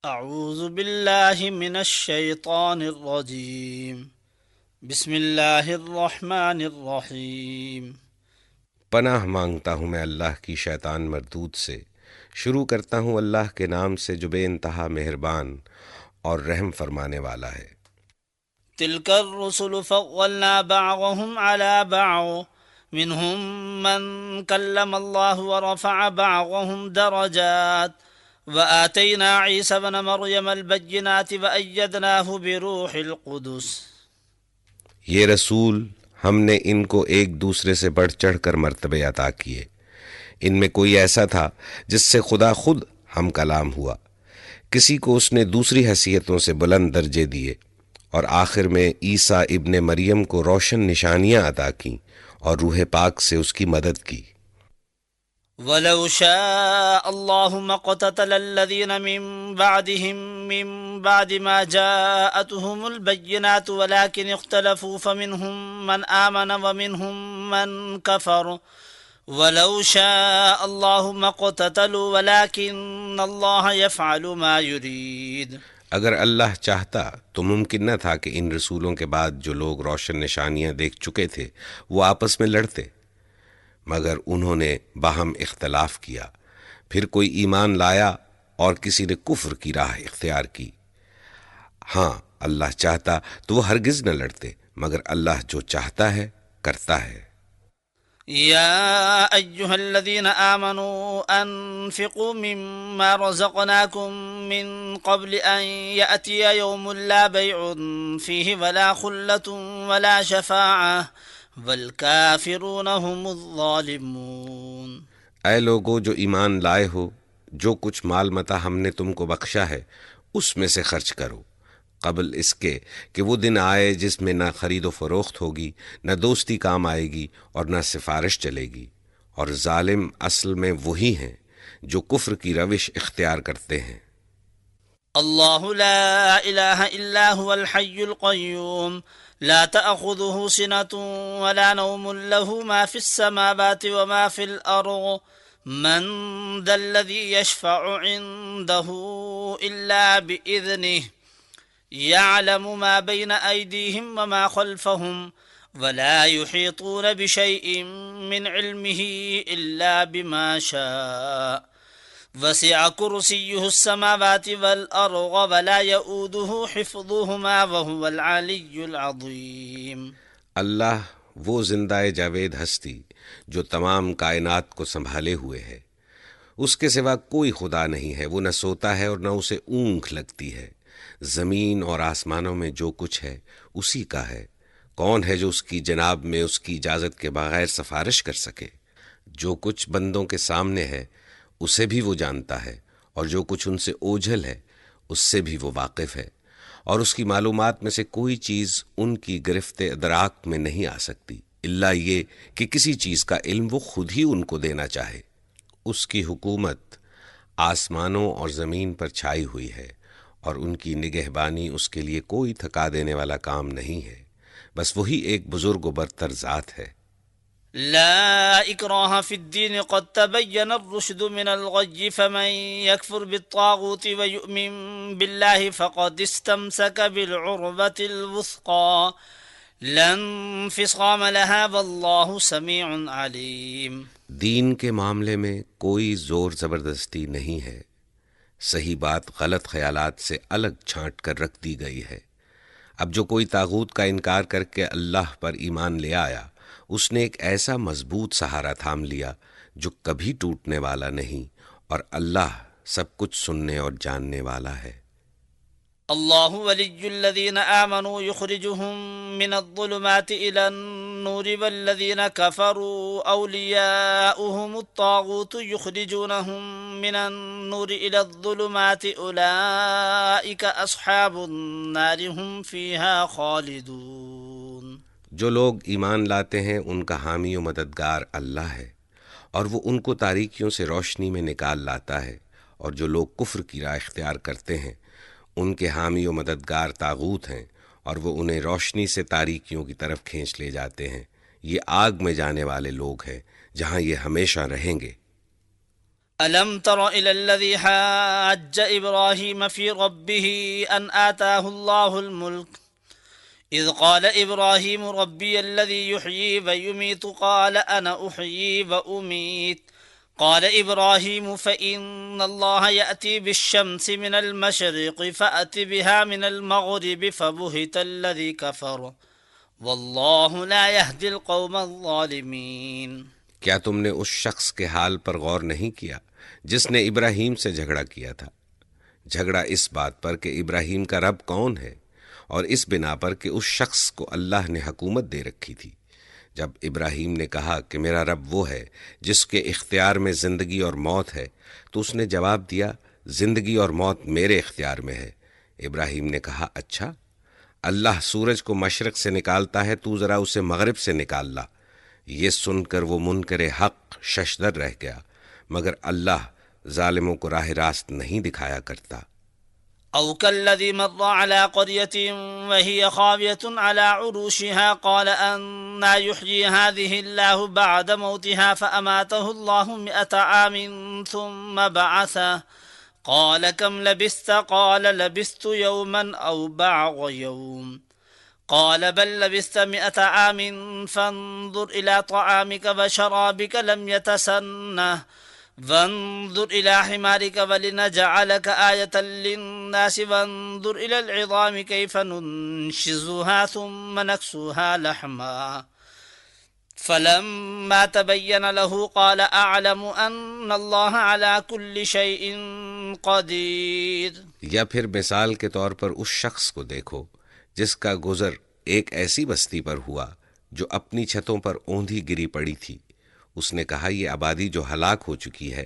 اعوذ باللہ من الشیطان الرجیم بسم اللہ الرحمن الرحیم پناہ مانگتا ہوں میں اللہ کی شیطان مردود سے۔ شروع کرتا ہوں اللہ کے نام سے جو بے انتہا مہربان اور رحم فرمانے والا ہے۔ تلک الرسل فضلنا بعضهم على بعض منهم من کلم اللہ ورفع بعضهم درجات وآتینا عیسی بن مریم البینات وأیدناه بروح القدس۔ یہ رسول ہم نے ان کو ایک دوسرے سے بڑھ چڑھ کر مرتبے عطا کیے۔ ان میں کوئی ایسا تھا جس سے خدا خود ہم کلام ہوا، کسی کو اس نے دوسری حیثیتوں سے بلند درجے دیے، اور آخر میں عیسیٰ ابن مریم کو روشن نشانیاں عطا کیں اور روح پاک سے اس کی مدد کی۔ وَلَوْ شَاءَ اللَّهُ مَا اقْتَتَلَ الَّذِينَ مِن بَعْدِهِم مِّن بَعْدِ مَا جَاءَتْهُمُ الْبَيِّنَاتُ وَلَٰكِنِ اخْتَلَفُوا فَمِنْهُم مَّنْ آمَنَ وَمِنْهُم مَّن كَفَرَ وَلَوْ شَاءَ اللَّهُ مَا اقْتَتَلُوا وَلَٰكِنَّ اللَّهَ يَفْعَلُ مَا يُرِيدُ۔ اگر اللہ چاہتا تو ممکن نہ تھا کہ ان رسولوں کے بعد جو لوگ روشن نشانیاں دیکھ چکے تھے وہ آپس میں لڑتے، مگر انہوں نے باہم اختلاف کیا، پھر کوئی ایمان لایا اور کسی نے کفر کی راہ اختیار کی۔ ہاں، اللہ چاہتا تو وہ ہرگز نہ لڑتے، مگر اللہ جو چاہتا ہے کرتا ہے۔ يا أيها الذين آمنوا أنفقوا مما رزقناكم من قبل أن يأتي يوم لا بيع فيه ولا خلة ولا شفاعة والكافرون هم الظالمون۔ اے لوگو جو ایمان لائے ہو، جو کچھ مال متا ہم نے تم کو بخشا ہے اس میں سے خرچ کرو، قبل اس کے کہ وہ دن آئے جس میں نہ خرید و فروخت ہوگی، نہ دوستی کام آئے گی اور نہ سفارش چلے گی، اور ظالم اصل میں وہی ہیں جو کفر کی روش اختیار کرتے ہیں۔ الله لا إله إلا هو الحي القيوم لا تأخذه سنة ولا نوم له ما في السماوات وما في الأرض من ذا الذي يشفع عنده إلا بإذنه يعلم ما بين أيديهم وما خلفهم ولا يحيطون بشيء من علمه إلا بما شاء وسع كرسيه السماوات والأرض ولا يؤوده حفظهما وهو العلي العظيم۔ اللہ وہ زندہ جاوید ہستی جو تمام کائنات کو سنبھالے ہوئے ہے، اس کے سوا کوئی خدا نہیں ہے، وہ نہ سوتا ہے اور نہ اسے اونگھ لگتی ہے۔ زمین اور آسمانوں میں جو کچھ ہے اسی کا ہے۔ کون ہے جو اس کی جناب میں اس کی اجازت کے بغیر سفارش کر سکے؟ جو کچھ بندوں کے سامنے ہے اسے بھی وہ جانتا ہے، اور جو کچھ ان سے اوجھل ہے اس سے بھی وہ واقف ہے، اور اس کی معلومات میں سے کوئی چیز ان کی گرفت ادراک میں نہیں آ سکتی الا یہ کہ کسی چیز کا علم وہ خود ہی ان کو دینا چاہے۔ اس کی حکومت آسمانوں اور زمین پر چھائی ہوئی ہے، اور ان کی نگہبانی اس کے لیے کوئی تھکا دینے والا کام نہیں ہے، بس وہی ایک بزرگ و برتر ذات ہے۔ لا إكراه في الدين قد تبين الرشد من الغي فمن يكفر بالطاغوت ويؤمن بالله فقد استمسك بالعروة الوثقى لا انفصام لها والله سميع عليم۔ دین کے معاملے میں کوئی زور زبردستی نہیں ہے، صحیح بات غلط خیالات سے الگ چھانٹ کر رکھ دی گئی ہے۔ اب جو کوئی طاغوت کا انکار کر کے اللہ پر ایمان لے آیا، اس نے ایک ایسا مضبوط سہارا تھام لیا جو کبھی ٹوٹنے والا نہیں، اور اللہ سب کچھ سننے اور جاننے والا ہے۔ اللہ ولی الذین آمنوا یخرجهم من الظلمات الى النور والذین کفروا اولیاؤهم الطاغوت یخرجونهم من النور الى الظلمات اولئک اصحاب النار هم فیها خالدون۔ جو لوگ ایمان لاتے ہیں ان کا حامی و مددگار اللہ ہے، اور وہ ان کو تاریکیوں سے روشنی میں نکال لاتا ہے، اور جو لوگ کفر کی راہ اختیار کرتے ہیں ان کے حامی و مددگار طاغوت ہیں، اور وہ انہیں روشنی سے تاریکیوں کی طرف کھینچ لے جاتے ہیں۔ یہ آگ میں جانے والے لوگ ہیں جہاں یہ ہمیشہ رہیں گے۔ ألم تر إلى الذي حاج إبراهيم في ربه أن آتاه الله الملك إذ قال إبراهيم ربي الذي يحيي ويميت قال أنا أحيي وأميت قال إبراهيم فإن الله يأتي بالشمس من المشرق فأت بها من المغرب فبهت الذي كفر والله لا يهدي القوم الظالمين۔ کیا تم نے اس شخص کے حال پر غور نہیں کیا جس نے ابراہیم سے جھگڑا کیا تھا؟ جھگڑا اس بات پر کہ ابراہیم کا رب کون ہے، اور اس بنا پر کہ اس شخص کو اللہ نے حکومت دے رکھی تھی۔ جب ابراہیم نے کہا کہ میرا رب وہ ہے جس کے اختیار میں زندگی اور موت ہے، تو اس نے جواب دیا زندگی اور موت میرے اختیار میں ہے۔ ابراہیم نے کہا اچھا، اللہ سورج کو مشرق سے نکالتا ہے، تو ذرا اسے مغرب سے نکال لا۔ یہ سن کر وہ منکر حق ششدر رہ گیا، مگر اللہ ظالموں کو راہ راست نہیں دکھایا کرتا۔ أو كالذي مر على قرية وهي خاوية على عروشها قال أنى يحيي هذه الله بعد موتها فأماته الله 100 عام ثم بعثه قال كم لبثت قال لبثت يوما أو بعض يوم قال بل لبثت 100 عام فانظر إلى طعامك وشرابك لم يتسنه وانظر إلى حمارك ولنجعلك آية للناس وانظر إلى العظام كيف ننشزها ثم نكسوها لحما فلما تبين له قال أعلم أن الله على كل شيء قدير۔ یا پھر مثال کے طور پر اس شخص کو دیکھو جس کا گزر ایک ایسی بستی پر ہوا جو اپنی چھتوں پر اوندھی گری پڑی تھی۔ اس نے کہا یہ آبادی جو ہلاک ہو چکی ہے،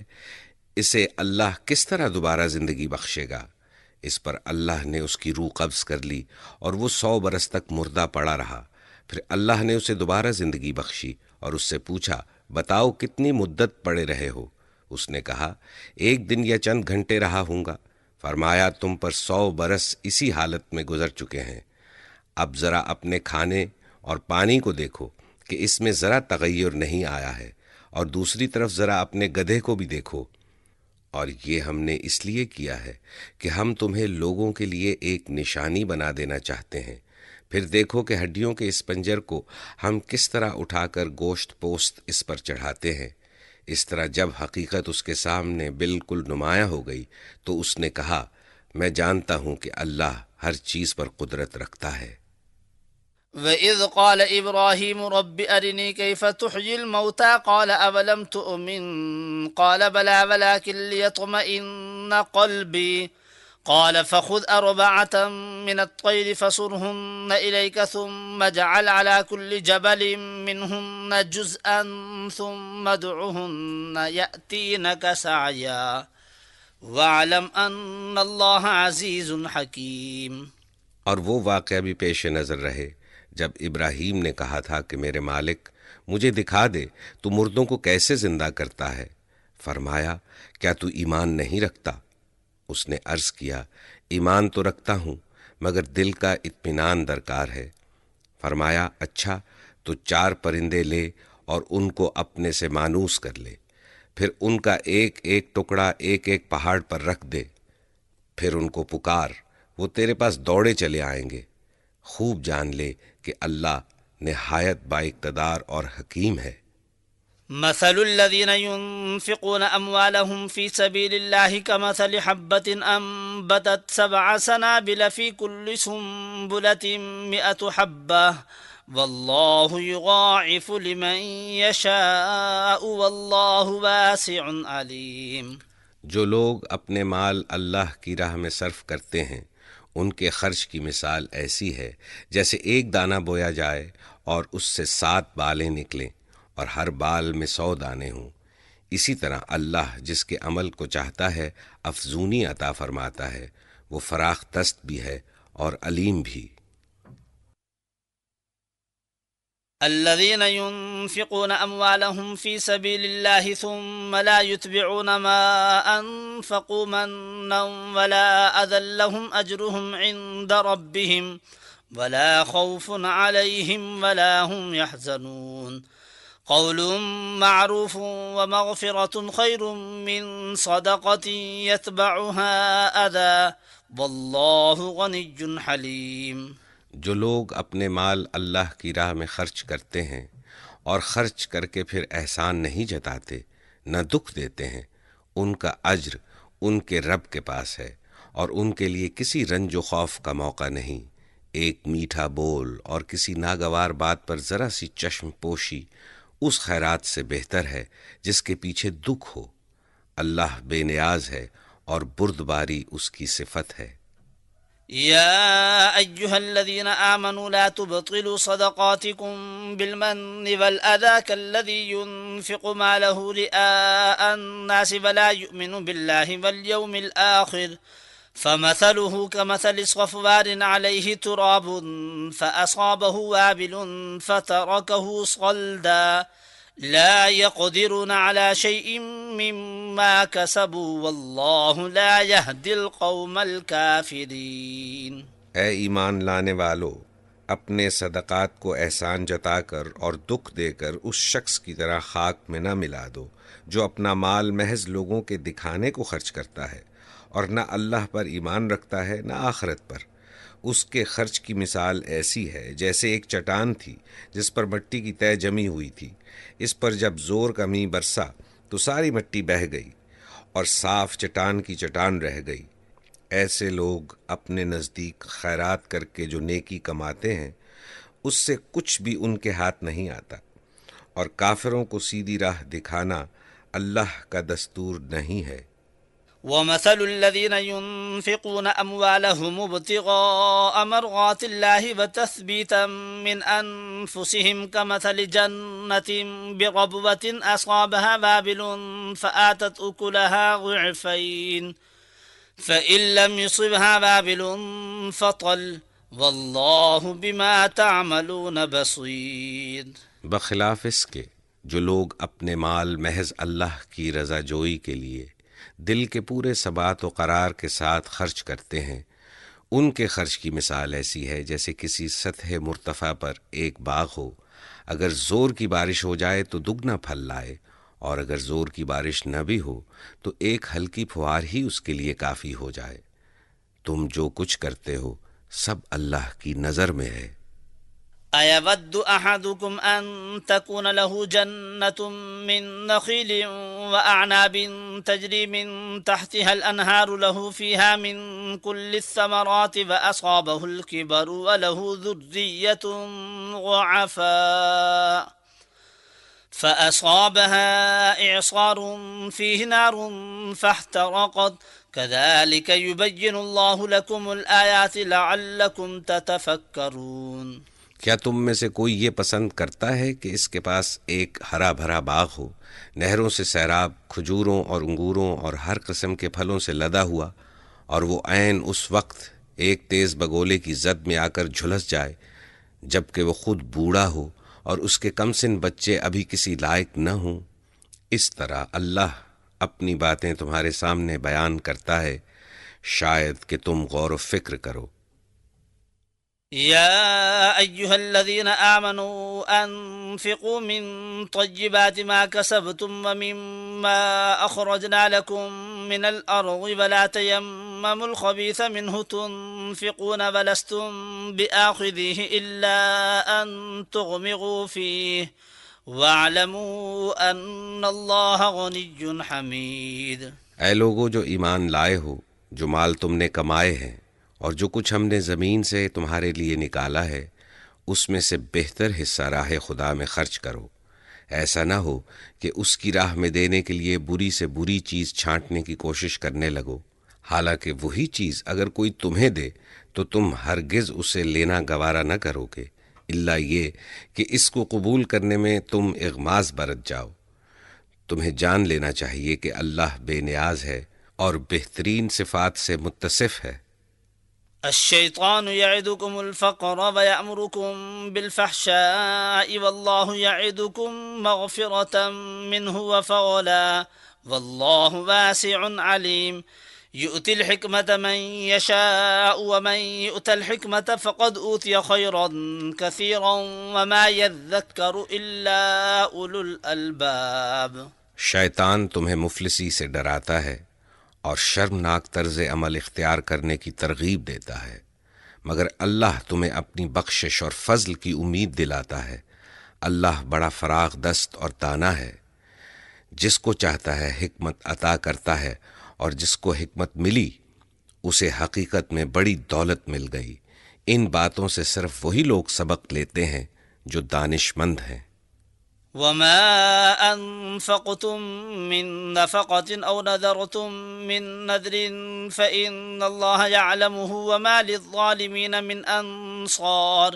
اسے اللہ کس طرح دوبارہ زندگی بخشے گا؟ اس پر اللہ نے اس کی روح قبض کر لی اور وہ 100 برس تک مردہ پڑا رہا۔ پھر اللہ نے اسے دوبارہ زندگی بخشی اور اس سے پوچھا بتاؤ کتنی مدت پڑے رہے ہو؟ اس نے کہا 1 دن یا چند گھنٹے رہا ہوں گا۔ فرمایا تم پر 100 برس اسی حالت میں گزر چکے ہیں۔ اب ذرا اپنے کھانے اور پانی کو دیکھو کہ اس میں ذرا تغیر نہیں آیا ہے، اور دوسری طرف ذرا اپنے گدھے کو بھی دیکھو۔ اور یہ ہم نے اس لیے کیا ہے کہ ہم تمہیں لوگوں کے لیے ایک نشانی بنا دینا چاہتے ہیں۔ پھر دیکھو کہ ہڈیوں کے اس پنجر کو ہم کس طرح اٹھا کر گوشت پوست اس پر چڑھاتے ہیں۔ اس طرح جب حقیقت اس کے سامنے بالکل نمایاں ہو گئی تو اس نے کہا میں جانتا ہوں کہ اللہ ہر چیز پر قدرت رکھتا ہے۔ وَإِذْ قَالَ إِبْرَاهِيمُ رَبِّ أَرِنِي كَيْفَ تُحْيِي الْمَوْتَى قَالَ أَوَلَمْ تُؤْمِنْ قَالَ بَلَى وَلَكِنْ لِيَطْمَئِنَّ قَلْبِي قال فخذ 4 من الطير فصرهن إليك ثم اجعل على كل جبل منهن جزءا ثم ادعهن يأتينك سعيا واعلم أن الله عزيز حكيم۔ اور وہ واقعہ بھی پیش نظر رہے جب ابراہیم نے کہا تھا کہ میرے مالک مجھے دکھا دے تو مردوں کو کیسے زندہ کرتا ہے۔ فرمایا کیا تو ایمان نہیں رکھتا؟ اس نے عرض کیا ایمان تو رکھتا ہوں مگر دل کا اطمینان درکار ہے۔ فرمایا اچھا تو 4 پرندے لے اور ان کو اپنے سے مانوس کر لے، پھر ان کا ایک ایک ٹکڑا ایک ایک پہاڑ پر رکھ دے، پھر ان کو پکار، وہ تیرے پاس دوڑے چلے آئیں گے۔ خوب جان لے کہ اللہ نہایت با اقتدار اور حکیم ہے۔ مثل الذين ينفقون أموالهم في سبيل الله كمثل حبة أنبتت 7 سنابل في كل سنبلة 100 حبة والله يضاعف لمن يشاء والله واسع عليم۔ جو لوگ اپنے مال اللہ کی راہ میں صرف کرتے ہیں ان کے خرچ کی مثال ایسی ہے جیسے ایک دانہ بویا جائے اور اس سے 7 بالیں نکلیں اور ہر بال میں 100 دانے ہوں۔ اسی طرح اللہ جس کے عمل کو چاہتا ہے افزونی عطا فرماتا ہے، وہ فراخ دست بھی ہے اور علیم بھی۔ الذين ينفقون أموالهم في سبيل الله ثم لا يتبعون ما أنفقوا منا ولا أذى لهم أجرهم عند ربهم ولا خوف عليهم ولا هم يحزنون قول معروف ومغفرة خير من صدقة يتبعها أذى والله غني حليم۔ جو لوگ اپنے مال اللہ کی راہ میں خرچ کرتے ہیں اور خرچ کر کے پھر احسان نہیں جتاتے نہ دکھ دیتے ہیں، ان کا اجر ان کے رب کے پاس ہے اور ان کے لیے کسی رنج و خوف کا موقع نہیں۔ ایک میٹھا بول اور کسی ناگوار بات پر ذرا سی چشم پوشی اس خیرات سے بہتر ہے جس کے پیچھے دکھ ہو۔ اللہ بے نیاز ہے اور بردباری اس کی صفت ہے۔ يا أيها الذين آمنوا لا تبطلوا صدقاتكم بالمن والأذى كالذي ينفق ماله رئاء الناس ولا يؤمن بالله واليوم الآخر فمثله كمثل صفوان عليه تراب فأصابه وابل فتركه صلدا لا يقدرون على شيء مما كسبوا والله لا يهدي القوم الكافرين۔ اے ایمان لانے والو، اپنے صدقات کو احسان جتا کر اور دکھ دے کر اس شخص کی طرح خاک میں نہ ملا دو جو اپنا مال محض لوگوں کے دکھانے کو خرچ کرتا ہے اور نہ اللہ پر ایمان رکھتا ہے نہ آخرت پر۔ اس کے خرچ کی مثال ایسی ہے جیسے ایک چٹان تھی جس پر مٹی کی تہ جمی ہوئی تھی، اس پر جب زور کا مینہ برسا تو ساری مٹی بہہ گئی اور صاف چٹان کی چٹان رہ گئی۔ ایسے لوگ اپنے نزدیک خیرات کر کے جو نیکی کماتے ہیں اس سے کچھ بھی ان کے ہاتھ نہیں آتا، اور کافروں کو سیدھی راہ دکھانا اللہ کا دستور نہیں ہے۔ ومثل الذين ينفقون أموالهم ابتغاء مرضات الله وتثبيتا من أنفسهم كمثل جنة بربوة أصابها وابل فآتت أكلها ضعفين فإن لم يصبها وابل فطل والله بما تعملون بصير۔ بخلاف اس کے جو لوگ اپنے مال محض اللہ کی رضا جوئی کے لیے دل کے پورے ثبات و قرار کے ساتھ خرچ کرتے ہیں، ان کے خرچ کی مثال ایسی ہے جیسے کسی سطح مرتفع پر ایک باغ ہو، اگر زور کی بارش ہو جائے تو دگنا پھل لائے، اور اگر زور کی بارش نہ بھی ہو تو ایک ہلکی پھوار ہی اس کے لیے کافی ہو جائے۔ تم جو کچھ کرتے ہو سب اللہ کی نظر میں ہے۔ أيود أحدكم أن تكون له جنة من نخيل وأعناب تجري من تحتها الأنهار له فيها من كل الثمرات وأصابه الكبر وله ذرية ضعفاء فأصابها إعصار فيه نار فاحترقت كذلك يبين الله لكم الآيات لعلكم تتفكرون۔ کیا تم میں سے کوئی یہ پسند کرتا ہے کہ اس کے پاس ایک ہرا بھرا باغ ہو، نہروں سے سیراب، کھجوروں اور انگوروں اور ہر قسم کے پھلوں سے لدا ہوا، اور وہ عین اس وقت ایک تیز بگولے کی زد میں آ کر جھلس جائے جبکہ وہ خود بوڑھا ہو اور اس کے کم سن بچے ابھی کسی لائق نہ ہوں؟ اس طرح اللہ اپنی باتیں تمہارے سامنے بیان کرتا ہے، شاید کہ تم غور و فکر کرو۔ يا أيها الذين آمنوا أنفقوا من طيبات ما كسبتم ومما أخرجنا لكم من الأرض ولا تيمموا الخبيث منه تنفقون ولستم بآخذيه إلا أن تغمضوا فيه واعلموا أن الله غني حميد۔ اے لوگو جو ایمان لائے ہو، جو مال تم نے کمائے ہیں اور جو کچھ ہم نے زمین سے تمہارے لیے نکالا ہے اس میں سے بہتر حصہ راہ خدا میں خرچ کرو۔ ایسا نہ ہو کہ اس کی راہ میں دینے کے لیے بری سے بری چیز چھانٹنے کی کوشش کرنے لگو، حالانکہ وہی چیز اگر کوئی تمہیں دے تو تم ہرگز اسے لینا گوارا نہ کرو گے، الا یہ کہ اس کو قبول کرنے میں تم اغماض برت جاؤ۔ تمہیں جان لینا چاہیے کہ اللہ بے نیاز ہے اور بہترین صفات سے متصف ہے۔ الشيطان يعدكم الفقر ويأمركم بالفحشاء والله يعدكم مغفرة منه وفضلا والله واسع عليم۔ يؤتي الحكمة من يشاء ومن يؤت الحكمة فقد أوتي خيرا كثيرا وما يذكر إلا أولو الألباب۔ شیطان تمہیں مفلسی سے ڈراتا ہے اور شرمناک طرز عمل اختیار کرنے کی ترغیب دیتا ہے، مگر اللہ تمہیں اپنی بخشش اور فضل کی امید دلاتا ہے۔ اللہ بڑا فراخ دست اور دانا ہے، جس کو چاہتا ہے حکمت عطا کرتا ہے، اور جس کو حکمت ملی اسے حقیقت میں بڑی دولت مل گئی۔ ان باتوں سے صرف وہی لوگ سبق لیتے ہیں جو دانش مند ہیں۔ وما أنفقتم من نفقة أو نذرتم من نذر فإن الله يعلمه وما للظالمين من أنصار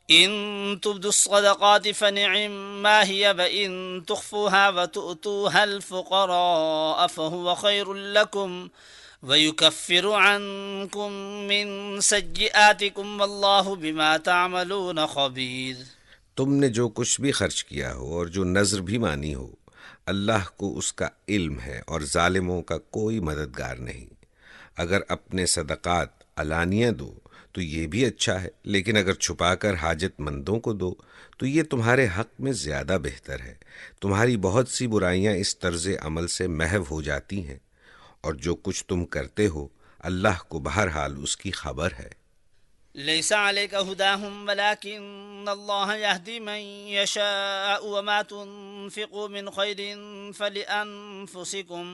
إن تبدوا الصدقات فنعما هي وإن تخفوها وتؤتوها الفقراء فهو خير لكم ويكفر عنكم من سيئاتكم والله بما تعملون خبير۔ تم نے جو کچھ بھی خرچ کیا ہو اور جو نذر بھی مانی ہو، اللہ کو اس کا علم ہے اور ظالموں کا کوئی مددگار نہیں۔ اگر اپنے صدقات علانیہ دو تو یہ بھی اچھا ہے، لیکن اگر چھپا کر حاجت مندوں کو دو تو یہ تمہارے حق میں زیادہ بہتر ہے۔ تمہاری بہت سی برائیاں اس طرز عمل سے محو ہو جاتی ہیں، اور جو کچھ تم کرتے ہو اللہ کو بہرحال اس کی خبر ہے۔ ليس عليك هداهم ولكن الله يهدي من يشاء وما تنفقوا من خير فلأنفسكم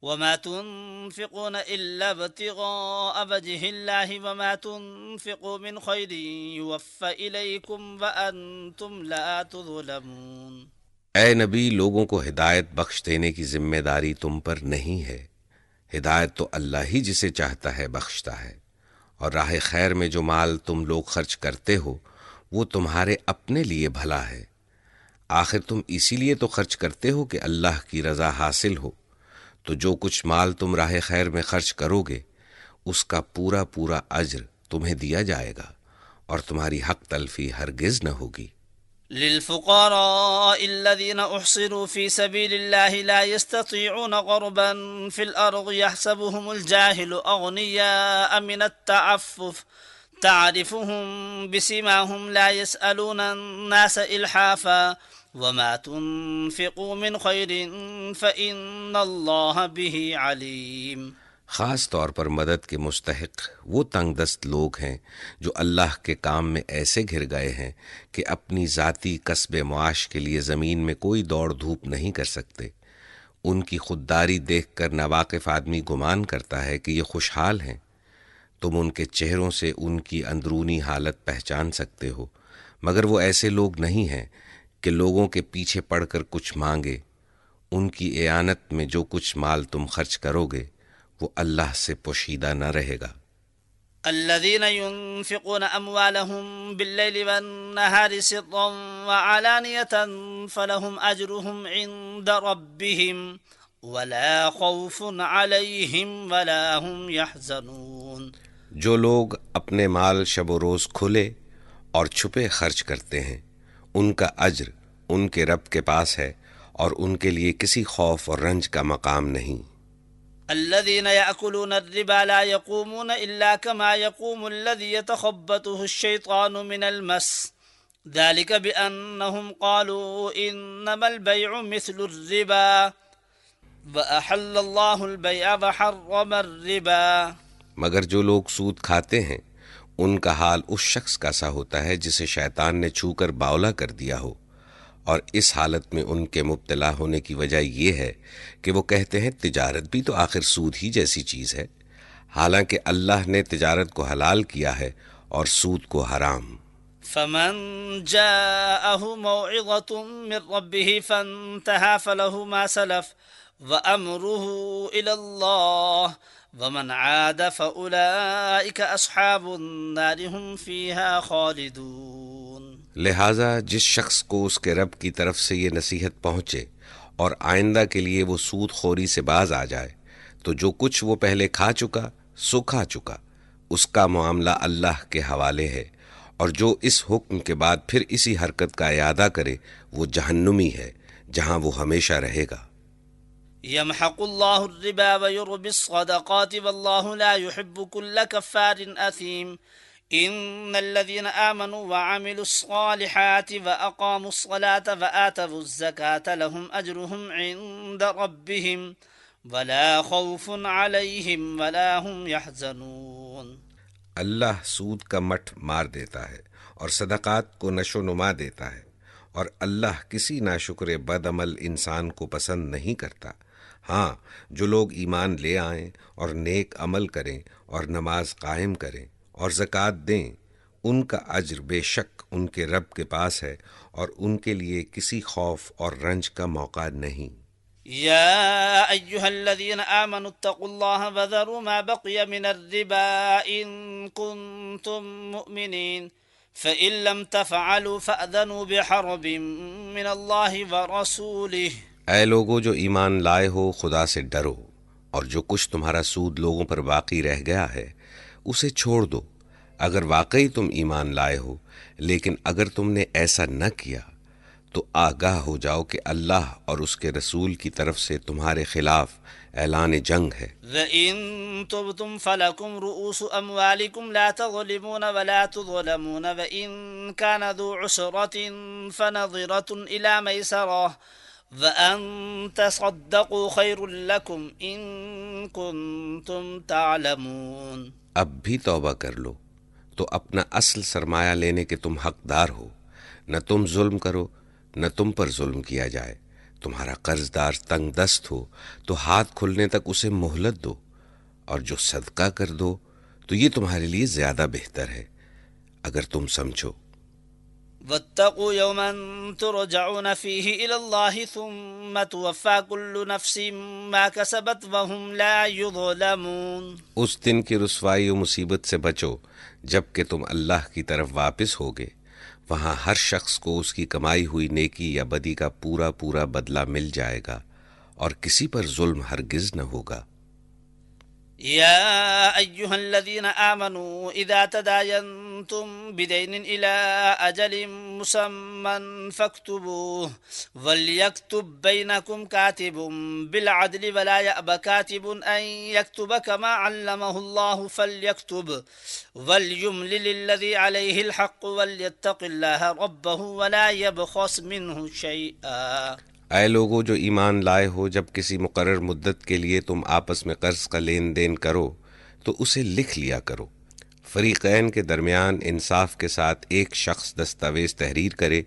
وما تنفقون إلا ابتغاء وجه الله وما تنفقوا من خير يوفى إليكم وأنتم لا تظلمون۔ اے نبی، لوگوں کو ہدایت بخش دینے کی ذمہ داری تم پر نہیں ہے۔ ہدایت تو اللہ ہی جسے چاہتا ہے بخشتا ہے، اور راہ خیر میں جو مال تم لوگ خرچ کرتے ہو وہ تمہارے اپنے لیے بھلا ہے۔ آخر تم اسی لیے تو خرچ کرتے ہو کہ اللہ کی رضا حاصل ہو، تو جو کچھ مال تم راہ خیر میں خرچ کرو گے اس کا پورا پورا اجر تمہیں دیا جائے گا، اور تمہاری حق تلفی ہرگز نہ ہوگی۔ للفقراء الذين أحصروا في سبيل الله لا يستطيعون ضربا في الأرض يحسبهم الجاهل أغنياء من التعفف تعرفهم بسيماهم لا يسألون الناس إلحافا وما تنفقوا من خير فإن الله به عليم۔ خاص طور پر مدد کے مستحق وہ تنگ دست لوگ ہیں جو اللہ کے کام میں ایسے گھر گئے ہیں کہ اپنی ذاتی کسب معاش کے لیے زمین میں کوئی دوڑ دھوپ نہیں کر سکتے۔ ان کی خودداری دیکھ کر ناواقف آدمی گمان کرتا ہے کہ یہ خوشحال ہیں۔ تم ان کے چہروں سے ان کی اندرونی حالت پہچان سکتے ہو، مگر وہ ایسے لوگ نہیں ہیں کہ لوگوں کے پیچھے پڑ کر کچھ مانگے۔ ان کی اعانت میں جو کچھ مال تم خرچ کرو گے وہ اللہ سے پوشیدہ نہ رہے گا۔ الذين ينفقون أموالهم بالليل والنهار سرا وعلانية فلهم أجرهم عند ربهم ولا خوف عليهم ولا هم يحزنون۔ جو لوگ اپنے مال شب و روز کھلے اور چھپے خرچ کرتے ہیں ان کا اجر ان کے رب کے پاس ہے، اور ان کے لیے کسی خوف اور رنج کا مقام نہیں۔ الذين يأكلون الربا لا يقومون إلا كما يقوم الذي يتخبطه الشيطان من المس ذلك بأنهم قالوا إنما البيع مثل الربا وأحل الله البيع وحرم الربا۔ مگر جو لوگ سود کھاتے ہیں ان کا حال اس شخص کا سا ہوتا ہے جسے شیطان نے چھو کر باولا کر دیا ہو، اور اس حالت میں ان کے مبتلا ہونے کی وجہ یہ ہے کہ وہ کہتے ہیں تجارت بھی تو آخر سود ہی جیسی چیز ہے، حالانکہ اللہ نے تجارت کو حلال کیا ہے اور سود کو حرام۔ فمن جاءه موعظة من ربه فانتهى فله ما سلف وأمره إلى الله ومن عاد فأولئك أصحاب النار هم فيها خالدون۔ لہٰذا جس شخص کو اس کے رب کی طرف سے یہ نصیحت پہنچے اور آئندہ کے لیے وہ سود خوری سے باز آ جائے تو جو کچھ وہ پہلے کھا چکا سو کھا چکا، اس کا معاملہ اللہ کے حوالے ہے، اور جو اس حکم کے بعد پھر اسی حرکت کا اعادہ کرے وہ جہنمی ہے جہاں وہ ہمیشہ رہے گا۔ يمحق الله الربا ويربي الصدقات والله لا يحب كل كفار أثيم إن الذين آمنوا وعملوا الصالحات وأقاموا الصلاة وآتوا الزكاة لهم أجرهم عند ربهم ولا خوف عليهم ولا هم يحزنون۔ اللہ سود کا مٹھ مار دیتا ہے اور صدقات کو نشو نما دیتا ہے، اور اللہ کسی ناشکر بد عمل انسان کو پسند نہیں کرتا۔ ہاں، جو لوگ ایمان لے آئیں اور نیک عمل کریں اور نماز قائم کریں اور زکوٰۃ دیں، ان کا اجر بے شک ان کے رب کے پاس ہے، اور ان کے لیے کسی خوف اور رنج کا موقع نہیں۔ يا أيها الذين آمنوا اتقوا الله وذروا ما بقي من الربا إن كنتم مؤمنين فإن لم تفعلوا فأذنوا بحرب من الله ورسوله۔ اے لوگو جو ایمان لائے ہو، خدا سے ڈرو، اور جو کچھ تمہارا سود لوگوں پر باقی رہ گیا ہے اسے چھوڑ دو، اگر واقعی تم ایمان لائے ہو۔ لیکن اگر تم نے ایسا نہ کیا تو آگاہ ہو جاؤ کہ اللہ اور اس کے رسول کی طرف سے تمہارے خلاف اعلان جنگ ہے۔ وَإِن تُبْتُمْ فَلَكُمْ رُؤُوسُ أَمْوَالِكُمْ لَا تَظْلِمُونَ وَلَا تُظْلَمُونَ وَإِن كَانَ ذُو عُسْرَةٍ فَنَظِرَةٌ إِلَى مَيْسَرَةٍ وَأَن تَصَدَّقُوا خَيْرٌ لَكُمْ إِن كُنتُمْ تَعْلَمُونَ۔ اب بھی توبہ کر لو تو اپنا اصل سرمایہ لینے کے تم حقدار ہو، نہ تم ظلم کرو نہ تم پر ظلم کیا جائے۔ تمہارا قرض دار تنگ دست ہو تو ہاتھ کھلنے تک اسے مہلت دو، اور جو صدقہ کر دو تو یہ تمہارے لیے زیادہ بہتر ہے اگر تم سمجھو۔ واتقوا يوما ترجعون فيه إلى الله ثم توفى كل نفس ما كسبت وهم لا يظلمون۔ اس دن کی رسوائی و مصیبت سے بچو جب کہ تم اللہ کی طرف واپس ہوگے، وہاں ہر شخص کو اس کی کمائی ہوئی نیکی یا بدی کا پورا پورا بدلہ مل جائے گا، اور کسی پر ظلم ہرگز نہ ہوگا۔ يا أيها الذين آمنوا إذا تداينتم بدين إلى أجل مسمى فاكتبوه وليكتب بينكم كاتب بالعدل ولا يأب كاتب أن يكتب كما علمه الله فليكتب وليملل الذي عليه الحق وليتق الله ربه ولا يبخس منه شيئا۔ اے لوگو جو ایمان لائے ہو، جب کسی مقرر مدت کے لیے تم آپس میں قرض کا لین دین کرو تو اسے لکھ لیا کرو۔ فریقین کے درمیان انصاف کے ساتھ ایک شخص دستاویز تحریر کرے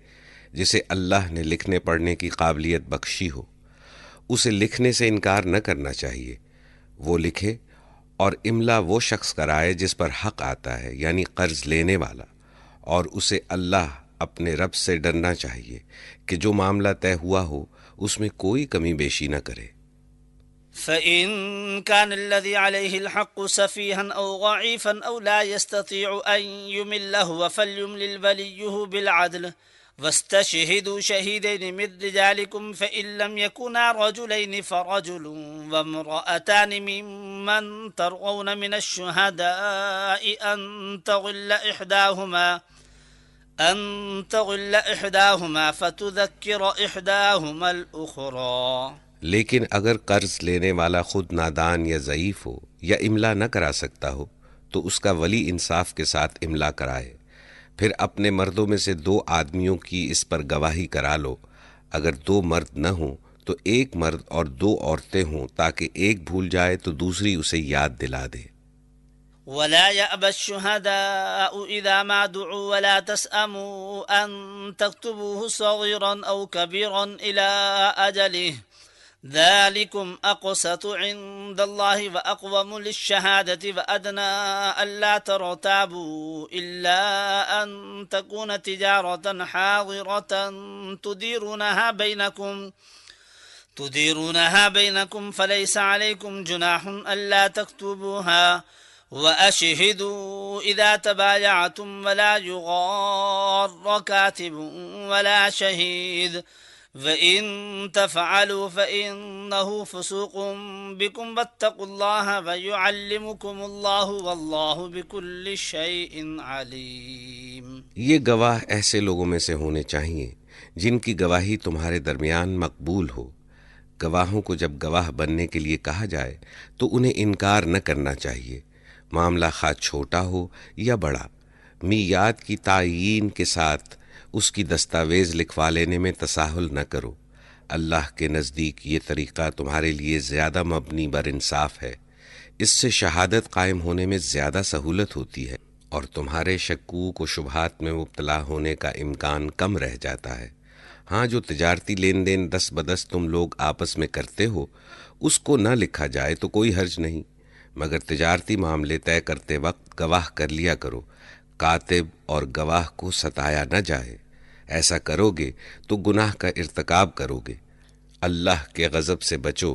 جسے اللہ نے لکھنے پڑھنے کی قابلیت بخشی ہو۔ اسے لکھنے سے انکار نہ کرنا چاہیے، وہ لکھے، اور املا وہ شخص کرائے جس پر حق آتا ہے، یعنی قرض لینے والا، اور اسے اللہ اپنے رب سے ڈرنا چاہیے کہ جو معاملہ طے ہوا ہو اس میں کوئی کمی بیشی نہ کرے۔ فإن كان الذي عليه الحق سفيها أو ضعيفا أو لا يستطيع أن يمل هو فليملل وليه بالعدل واستشهدوا شهيدين من رجالكم فإن لم يكونا رجلين فرجل وامرأتان ممن ترضون من الشهداء أن تغل إحداهما فتذكر إحداهما الأخرى۔ لیکن اگر قرض لینے والا خود نادان یا ضعیف ہو یا املا نہ کرا سکتا ہو تو اس کا ولی انصاف کے ساتھ املا کرائے، پھر اپنے مردوں میں سے 2 آدمیوں کی اس پر گواہی کرا لو۔ اگر 2 مرد نہ ہوں تو 1 مرد اور 2 عورتیں ہوں، تاکہ ایک بھول جائے تو دوسری اسے یاد دلا دے۔ ولا يأبى الشهداء إذا ما دعوا ولا تسأموا أن تكتبوه صغيرا أو كبيرا إلى أجله ذلكم أقسط عند الله وأقوم للشهادة وأدنى ألا ترتابوا إلا أن تكون تجارة حاضرة تديرونها بينكم فليس عليكم جناح ألا تكتبوها وأشهدوا إذا تبايعتم ولا يغار كاتب ولا شهيد وإن تفعلوا فإنه فسوق بكم واتقوا الله ويعلمكم الله والله بكل شيء عليم۔ یہ گواہ ایسے لوگوں میں سے ہونے چاہیے جن کی گواہی تمہارے درمیان مقبول ہو۔ گواہوں کو جب گواہ بننے کے لیے کہا جائے تو انہیں انکار نہ کرنا چاہیے، معاملہ خواہ چھوٹا ہو یا بڑا۔ میعاد کی تعیین کے ساتھ اس کی دستاویز لکھوا لینے میں تساہل نہ کرو۔ اللہ کے نزدیک یہ طریقہ تمہارے لیے زیادہ مبنی بر انصاف ہے، اس سے شہادت قائم ہونے میں زیادہ سہولت ہوتی ہے اور تمہارے شکوک و شبہات میں مبتلا ہونے کا امکان کم رہ جاتا ہے۔ ہاں، جو تجارتی لین دین دست بدست تم لوگ آپس میں کرتے ہو اس کو نہ لکھا جائے تو کوئی حرج نہیں، مگر تجارتی معاملے طے کرتے وقت گواہ کر لیا کرو، کاتب اور گواہ کو ستایا نہ جائے۔ ایسا کرو گے تو گناہ کا ارتکاب کرو گے۔ اللہ کے غضب سے بچو،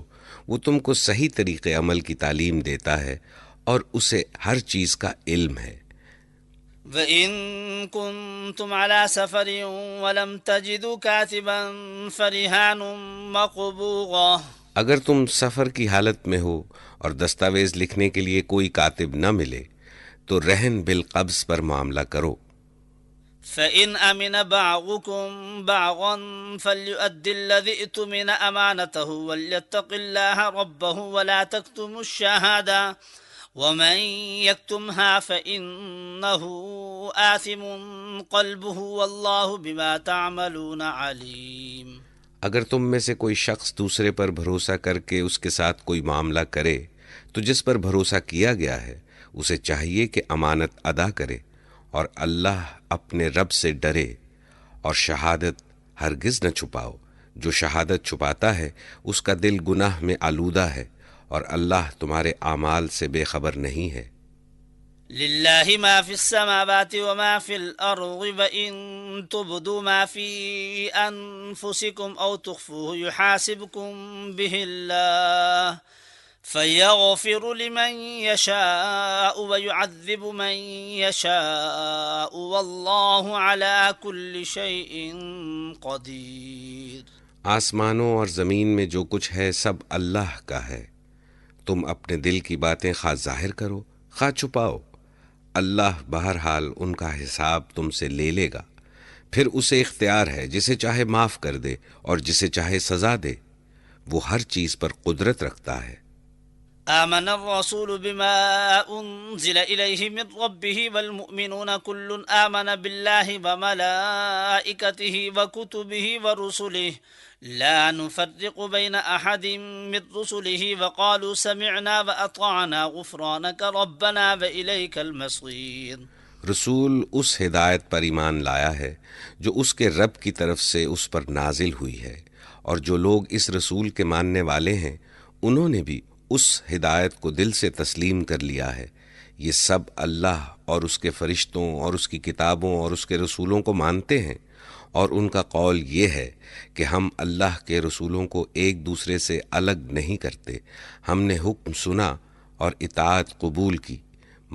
وہ تم کو صحیح طریقے عمل کی تعلیم دیتا ہے اور اسے ہر چیز کا علم ہے۔ وَإِن كُنتُمْ عَلَى سَفَرٍ وَلَمْ تَجِدُوا كَاتِبًا فَرِهَانٌ مَّقْبُوضَةٌ، اگر تم سفر کی حالت میں ہو اور دستاویز لکھنے کے لیے کوئی کاتب نہ ملے تو رہن بالقبض پر معاملہ کرو۔ فَإِنْ أَمِنَ بَعْضُكُمْ بَعْضًا فَلْيُؤَدِّ الَّذِي اؤْتُمِنَ أَمَانَتَهُ وَلْيَتَّقِ اللَّهَ رَبَّهُ وَلَا تَكْتُمُوا الشَّهَادَةَ وَمَنْ يَكْتُمْهَا فَإِنَّهُ آثِمٌ قَلْبُهُ وَاللَّهُ بِمَا تَعْمَلُونَ عَلِيمٌ۔ اگر تم میں سے کوئی شخص دوسرے پر بھروسہ کر کے اس کے ساتھ کوئی معاملہ کرے تو جس پر بھروسہ کیا گیا ہے اسے چاہیے کہ امانت ادا کرے اور اللہ اپنے رب سے ڈرے، اور شہادت ہرگز نہ چھپاؤ۔ جو شہادت چھپاتا ہے اس کا دل گناہ میں آلودہ ہے اور اللہ تمہارے اعمال سے بے خبر نہیں ہے۔ للہ ما فی السماوات وما فی الارض وإن تبدوا ما فی انفسکم او تخفوه یحاسبکم به اللہ فیغفر لمن یشاء ویعذب من یشاء واللہ علی کل شیء قدیر۔ آسمانوں اور زمین میں جو کچھ ہے سب اللہ کا ہے، تم اپنے دل کی باتیں خواہ ظاہر کرو خواہ چھپاؤ، اللہ بہرحال ان کا حساب تم سے لے لے گا۔ پھر اسے اختیار ہے، جسے چاہے معاف کر دے اور جسے چاہے سزا دے، وہ ہر چیز پر قدرت رکھتا ہے۔ آمن الرسول بما انزل الیہ من ربہ والمؤمنون کل آمن باللہ وملائکتہ وکتبہ ورسلہ لا نفرق بین احد من رسلہ وقالوا سمعنا واطعنا غفرانک ربنا والیک المصیر۔ رسول اس ہدایت پر ایمان لایا ہے جو اس کے رب کی طرف سے اس پر نازل ہوئی ہے، اور جو لوگ اس رسول کے ماننے والے ہیں انہوں نے بھی اس ہدایت کو دل سے تسلیم کر لیا ہے۔ یہ سب اللہ اور اس کے فرشتوں اور اس کی کتابوں اور اس کے رسولوں کو مانتے ہیں، اور ان کا قول یہ ہے کہ ہم اللہ کے رسولوں کو ایک دوسرے سے الگ نہیں کرتے۔ ہم نے حکم سنا اور اطاعت قبول کی۔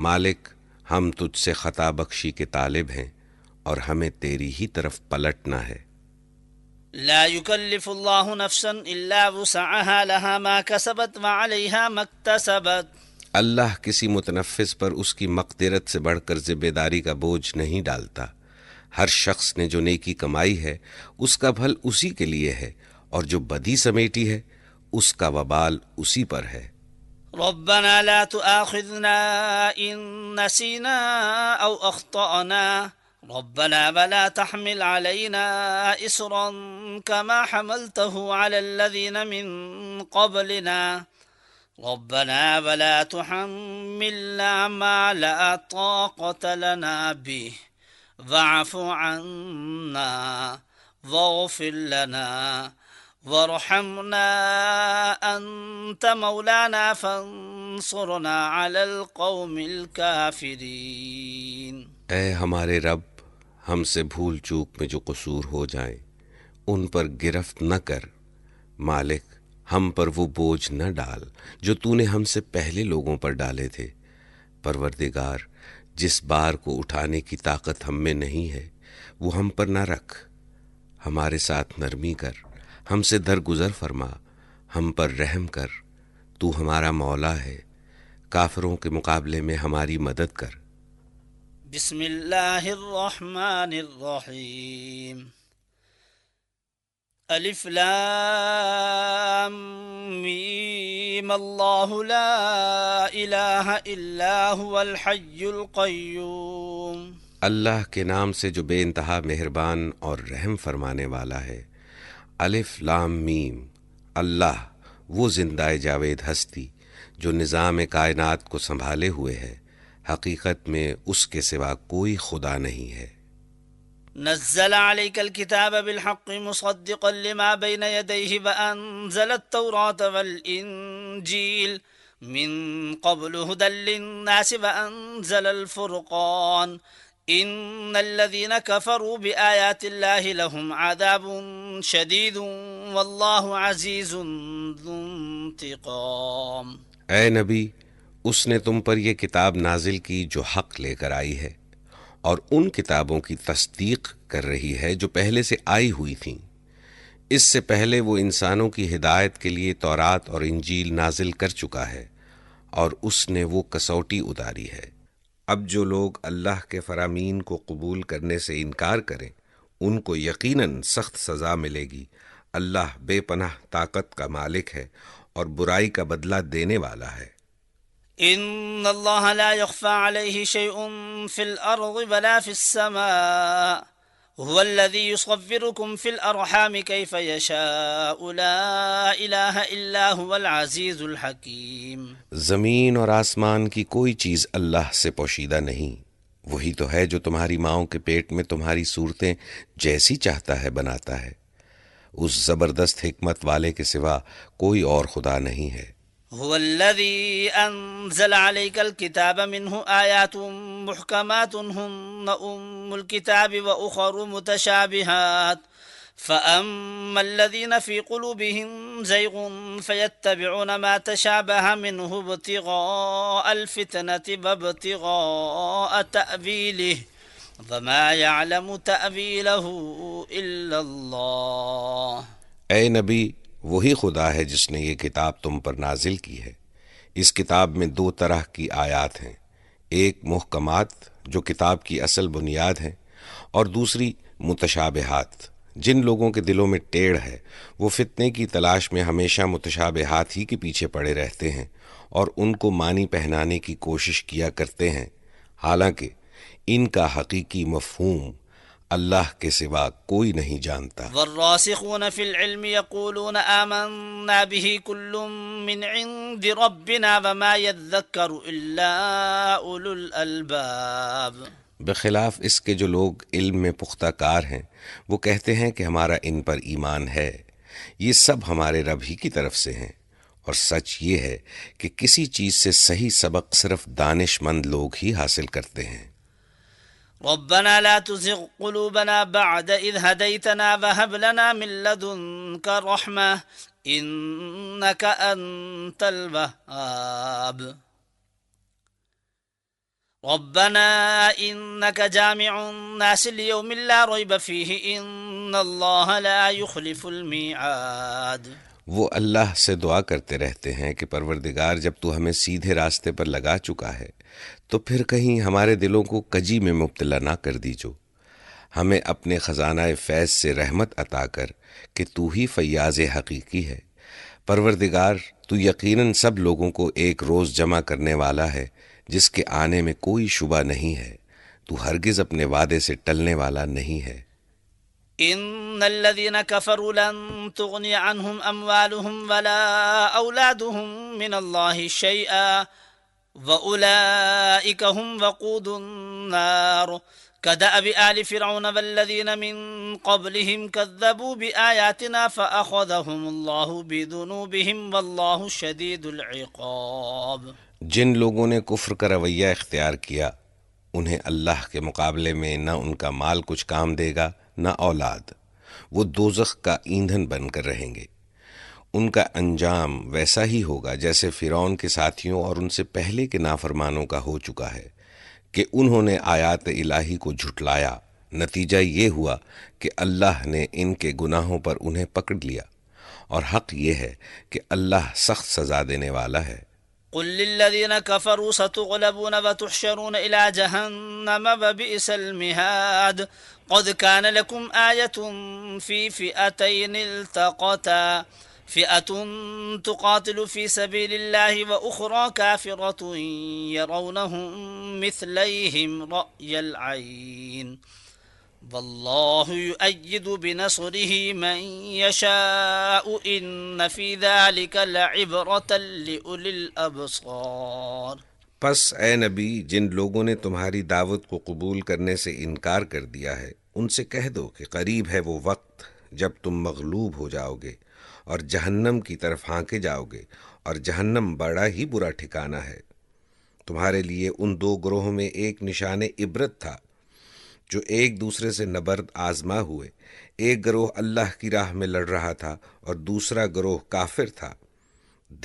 مالک، ہم تجھ سے خطا بخشی کے طالب ہیں اور ہمیں تیری ہی طرف پلٹنا ہے۔ لا يكلف الله نفسا الا وسعها لها ما كسبت وعليها ما اكتسبت۔ اللہ کسی متنفس پر اس کی مقدرت سے بڑھ کر ذمہ داری کا بوجھ نہیں ڈالتا۔ ہر شخص نے جو نیکی کمائی ہے اس کا پھل اسی کے لیے ہے، اور جو بدی سمیٹی ہے اس کا وبال اسی پر ہے۔ ربنا لا تؤاخذنا ان نسينا او اخطأنا ربنا ولا تحمل علينا إصرا كما حملته على الذين من قبلنا ربنا ولا تحملنا ما لا طاقة لنا به واعف عنا واغفر لنا وارحمنا أنت مولانا فانصرنا على القوم الكافرين۔ اے ہمارے رب، ہم سے بھول چوک میں جو قصور ہو جائیں ان پر گرفت نہ کر۔ مالک، ہم پر وہ بوجھ نہ ڈال جو تو نے ہم سے پہلے لوگوں پر ڈالے تھے۔ پروردگار، جس بار کو اٹھانے کی طاقت ہم میں نہیں ہے وہ ہم پر نہ رکھ۔ ہمارے ساتھ نرمی کر، ہم سے درگزر فرما، ہم پر رحم کر، تو ہمارا مولا ہے، کافروں کے مقابلے میں ہماری مدد کر۔ بسم اللہ الرحمن الرحیم۔ الف لام میم اللہ لا الہ الا هو الحی القیوم۔ اللہ کے نام سے جو بے انتہا مہربان اور رحم فرمانے والا ہے۔ الف لام میم، اللہ وہ زندہ جاوید ہستی جو نظام کائنات کو سنبھالے ہوئے ہے، حقیقت میں اس کے سوا کوئی خدا نہیں ہے۔ نزل عليك الكتاب بالحق مصدقا لما بين يديه وأنزل التوراة والإنجيل من قبل هدى للناس وأنزل الفرقان إن الذين كفروا بآيات الله لهم عذاب شديد والله عزيز ذو انتقام۔ اے نبی، اس نے تم پر یہ کتاب نازل کی جو حق لے کر آئی ہے اور ان کتابوں کی تصدیق کر رہی ہے جو پہلے سے آئی ہوئی تھیں۔ اس سے پہلے وہ انسانوں کی ہدایت کے لیے تورات اور انجیل نازل کر چکا ہے اور اس نے وہ کسوٹی اتاری ہے۔ اب جو لوگ اللہ کے فرامین کو قبول کرنے سے انکار کریں ان کو یقیناً سخت سزا ملے گی۔ اللہ بے پناہ طاقت کا مالک ہے اور برائی کا بدلہ دینے والا ہے۔ إن الله لا يخفى عليه شيء في الأرض ولا في السماء هو الذي يصوركم في الأرحام كيف يشاء لا إله إلا هو العزيز الحكيم۔ زمین اور آسمان کی کوئی چیز اللہ سے پوشیدہ نہیں، وہی تو ہے جو تمہاری ماؤں کے پیٹ میں تمہاری صورتیں جیسی چاہتا ہے بناتا ہے۔ اس زبردست حکمت والے کے سوا کوئی اور خدا نہیں ہے۔ هو الذي أنزل عليك الكتاب منه آيات محكمات هن أم الكتاب وأخر متشابهات فأما الذين في قلوبهم زيغ فيتبعون ما تشابه منه ابتغاء الفتنة وابتغاء تأويله وما يعلم تأويله إلا الله۔ اے نبی، وہی خدا ہے جس نے یہ کتاب تم پر نازل کی ہے۔ اس کتاب میں دو طرح کی آیات ہیں، ایک محکمات جو کتاب کی اصل بنیاد ہیں، اور دوسری متشابہات۔ جن لوگوں کے دلوں میں ٹیڑھ ہے وہ فتنے کی تلاش میں ہمیشہ متشابہات ہی کے پیچھے پڑے رہتے ہیں اور ان کو معنی پہنانے کی کوشش کیا کرتے ہیں، حالانکہ ان کا حقیقی مفہوم اللہ کے سوا کوئی نہیں جانتا۔ والراسخون في العلم يقولون آمنا به كل من عند ربنا وما يذكر إلا أولو الألباب۔ بخلاف اس کے جو لوگ علم میں پختہ کار ہیں وہ کہتے ہیں کہ ہمارا ان پر ایمان ہے، یہ سب ہمارے رب ہی کی طرف سے ہیں، اور سچ یہ ہے کہ کسی چیز سے صحیح سبق صرف دانش مند لوگ ہی حاصل کرتے ہیں۔ ربنا لا تزغ قلوبنا بعد إذ هديتنا وهب لنا من لدنك رحمة إنك أنت الوهاب۔ ربنا إنك جامع الناس ليوم لا ريب فيه إن الله لا يخلف الميعاد۔ وہ اللہ سے دعا کرتے رہتے ہیں کہ پروردگار جب تو ہمیں سیدھے راستے پر لگا چکا ہے تو پھر کہیں ہمارے دلوں کو کجی میں مبتلا نہ کر دیجو، ہمیں اپنے خزانہ فیض سے رحمت عطا کر کہ تو ہی فیاض حقیقی ہے۔ پروردگار تو یقیناً سب لوگوں کو ایک روز جمع کرنے والا ہے جس کے آنے میں کوئی شبہ نہیں ہے، تو ہرگز اپنے وعدے سے ٹلنے والا نہیں ہے۔ إن الذين كفروا لن تغني عنهم أموالهم ولا أولادهم من الله شيئا وأولئك هم وقود النار كدأب آل فرعون والذين من قبلهم كذبوا بآياتنا فأخذهم الله بذنوبهم والله شديد العقاب۔ جن لوگوں نے کفر کا رویہ اختیار کیا انہیں اللہ کے مقابلے میں نہ ان کا مال کچھ کام دے گا نہ اولاد، وہ دوزخ کا ایندھن بن کر رہیں گے۔ ان کا انجام ویسا ہی ہوگا جیسے فرعون کے ساتھیوں اور ان سے پہلے کے نافرمانوں کا ہو چکا ہے کہ انہوں نے آیات الہی کو جھٹلایا، نتیجہ یہ ہوا کہ اللہ نے ان کے گناہوں پر انہیں پکڑ لیا، اور حق یہ ہے کہ اللہ سخت سزا دینے والا ہے۔ قل للذين كفروا ستغلبون وتحشرون إلى جهنم وبئس المهاد قد كان لكم آية في فئتين التقتا فئة تقاتل في سبيل الله وأخرى كافرة يرونهم مثليهم رأي العين والله يؤيد بنصره من يشاء إن في ذلك لعبرة لأولي الأبصار۔ پس اے نبی، جن لوگوں نے تمہاری دعوت کو قبول کرنے سے انکار کر دیا ہے ان سے کہہ دو کہ قریب ہے وہ وقت جب تم مغلوب ہو جاؤ گے اور جہنم کی طرف ہانکے جاؤ گے، اور جہنم بڑا ہی برا ٹھکانہ ہے۔ تمہارے لیے ان دو گروہوں میں ایک نشان عبرت تھا جو ایک دوسرے سے نبرد آزما ہوئے۔ ایک گروہ اللہ کی راہ میں لڑ رہا تھا اور دوسرا گروہ کافر تھا۔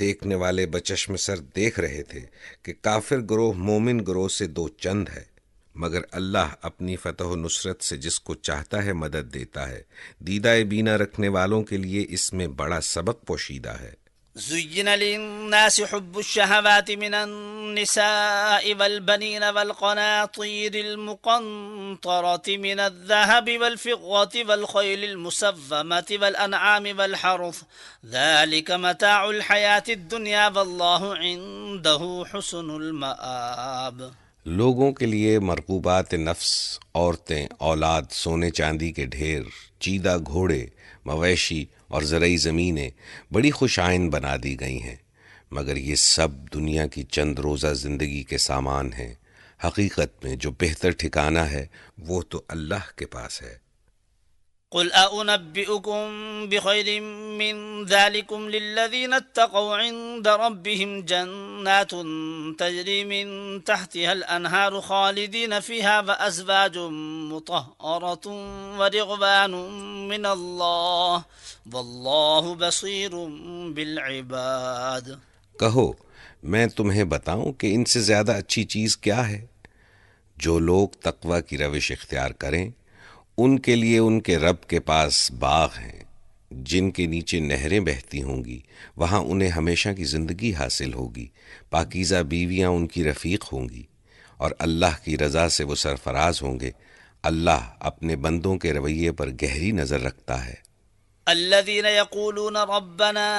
دیکھنے والے بچشم سر دیکھ رہے تھے کہ کافر گروہ مومن گروہ سے دو چند ہے، مگر اللہ اپنی فتح و نصرت سے جس کو چاہتا ہے مدد دیتا ہے۔ دیدہ بینا رکھنے والوں کے لیے اس میں بڑا سبق پوشیدہ ہے۔ زين للناس حب الشهوات من النساء والبنين والقناطير المقنطرة من الذهب والفضة والخيل المسومة والأنعام والحرث ذلك متاع الحياة الدنيا والله عنده حسن المآب۔ لوگوں کے لیے مرغوبات نفس، عورتیں، اولاد، سونے چاندی کے ڈھیر، چیدہ گھوڑے، مویشی اور زرعی زمینیں بڑی خوش آئند بنا دی گئی ہیں، مگر یہ سب دنیا کی چند روزہ زندگی کے سامان ہیں۔ حقیقت میں جو بہتر ٹھکانہ ہے وہ تو اللہ کے پاس ہے۔ قل أنبئكم بخير من ذلكم للذين اتقوا عند ربهم جنات تجري من تحتها الأنهار خالدين فيها وأزواج مطهرة ورضوان من الله والله بصير بالعباد۔ کہو میں تمہیں بتاؤں کہ ان سے زیادہ اچھی چیز کیا ہے؟ جو لوگ تقوی کی روش اختیار کریں ان کے لیے ان کے رب کے پاس باغ ہیں جن کے نیچے نہریں بہتی ہوں گی، وہاں انہیں ہمیشہ کی زندگی حاصل ہوگی، پاکیزہ بیویاں ان کی رفیق ہوں گی، اور اللہ کی رضا سے وہ سرفراز ہوں گے۔ اللہ اپنے بندوں کے رویے پر گہری نظر رکھتا ہے۔ الذين يقولون ربنا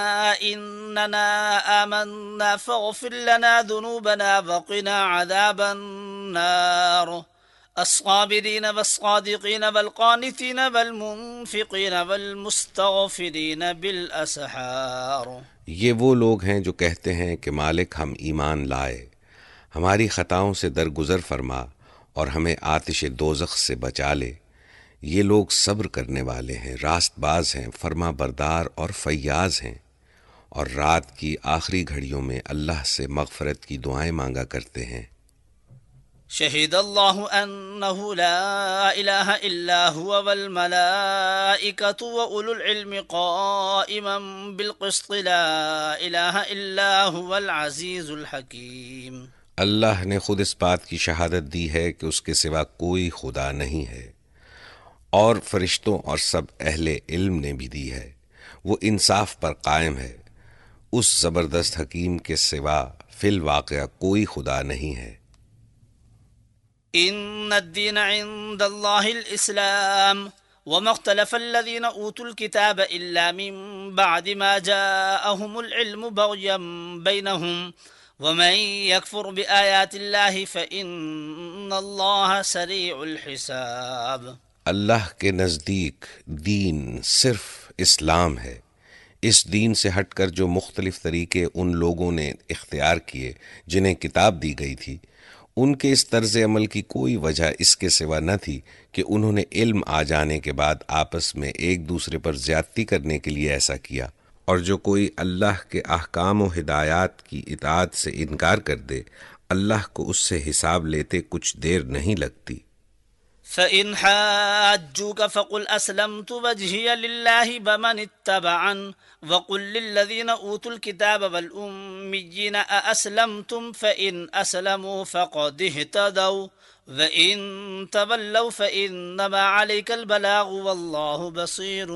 إننا آمنا فاغفر لنا ذنوبنا وقنا عذاب النار الصابرين والصادقين والقانتين والمنفقين والمستغفرين بالأسحار۔ یہ وہ لوگ ہیں جو کہتے ہیں کہ مالک ہم ایمان لائے، ہماری خطاؤں سے درگزر فرما اور ہمیں آتش دوزخ سے بچا لے۔ یہ لوگ صبر کرنے والے ہیں، راست باز ہیں، فرما بردار اور فیاض ہیں، اور رات کی آخری گھڑیوں میں اللہ سے مغفرت کی دعائیں مانگا کرتے ہیں۔ شہد اللہ انہ لا الہ الا هو والملائکۃ واولو العلم قائما بالقسط لا الہ الا هو العزیز الحکیم۔ اللہ نے خود اس بات کی شہادت دی ہے کہ اس کے سوا کوئی خدا نہیں ہے، اور فرشتوں اور سب اہل علم نے بھی دی ہے، وہ انصاف پر قائم ہے۔ اس زبردست حکیم کے سوا فی الواقع کوئی خدا نہیں ہے۔ ان الدین عند اللہ الاسلام وما اختلف الذین اوتوا الكتاب الا من بعد ما جاءهم العلم بغیا بینهم ومن يكفر بآیات اللہ فإن اللہ سریع الحساب۔ اللہ کے نزدیک دین صرف اسلام ہے۔ اس دین سے ہٹ کر جو مختلف طریقے ان لوگوں نے اختیار کیے جنہیں کتاب دی گئی تھی، ان کے اس طرز عمل کی کوئی وجہ اس کے سوا نہ تھی کہ انہوں نے علم آ جانے کے بعد آپس میں ایک دوسرے پر زیادتی کرنے کے لیے ایسا کیا، اور جو کوئی اللہ کے احکام و ہدایات کی اطاعت سے انکار کر دے، اللہ کو اس سے حساب لیتے کچھ دیر نہیں لگتی۔ فَإِنْ حَاجُّوكَ فَقُلْ أَسْلَمْتُ وَجْهِيَ لِلَّهِ وَمَنِ اتَّبَعَنِ وَقُلْ لِلَّذِينَ أُوتُوا الْكِتَابَ وَالْأُمِّيِّينَ أَأَسْلَمْتُمْ فَإِنْ أَسْلَمُوا فَقَدِ اهْتَدَوْا وَإِنْ تَوَلَّوْا فَإِنَّمَا عَلَيْكَ الْبَلَاغُ وَاللَّهُ بَصِيرٌ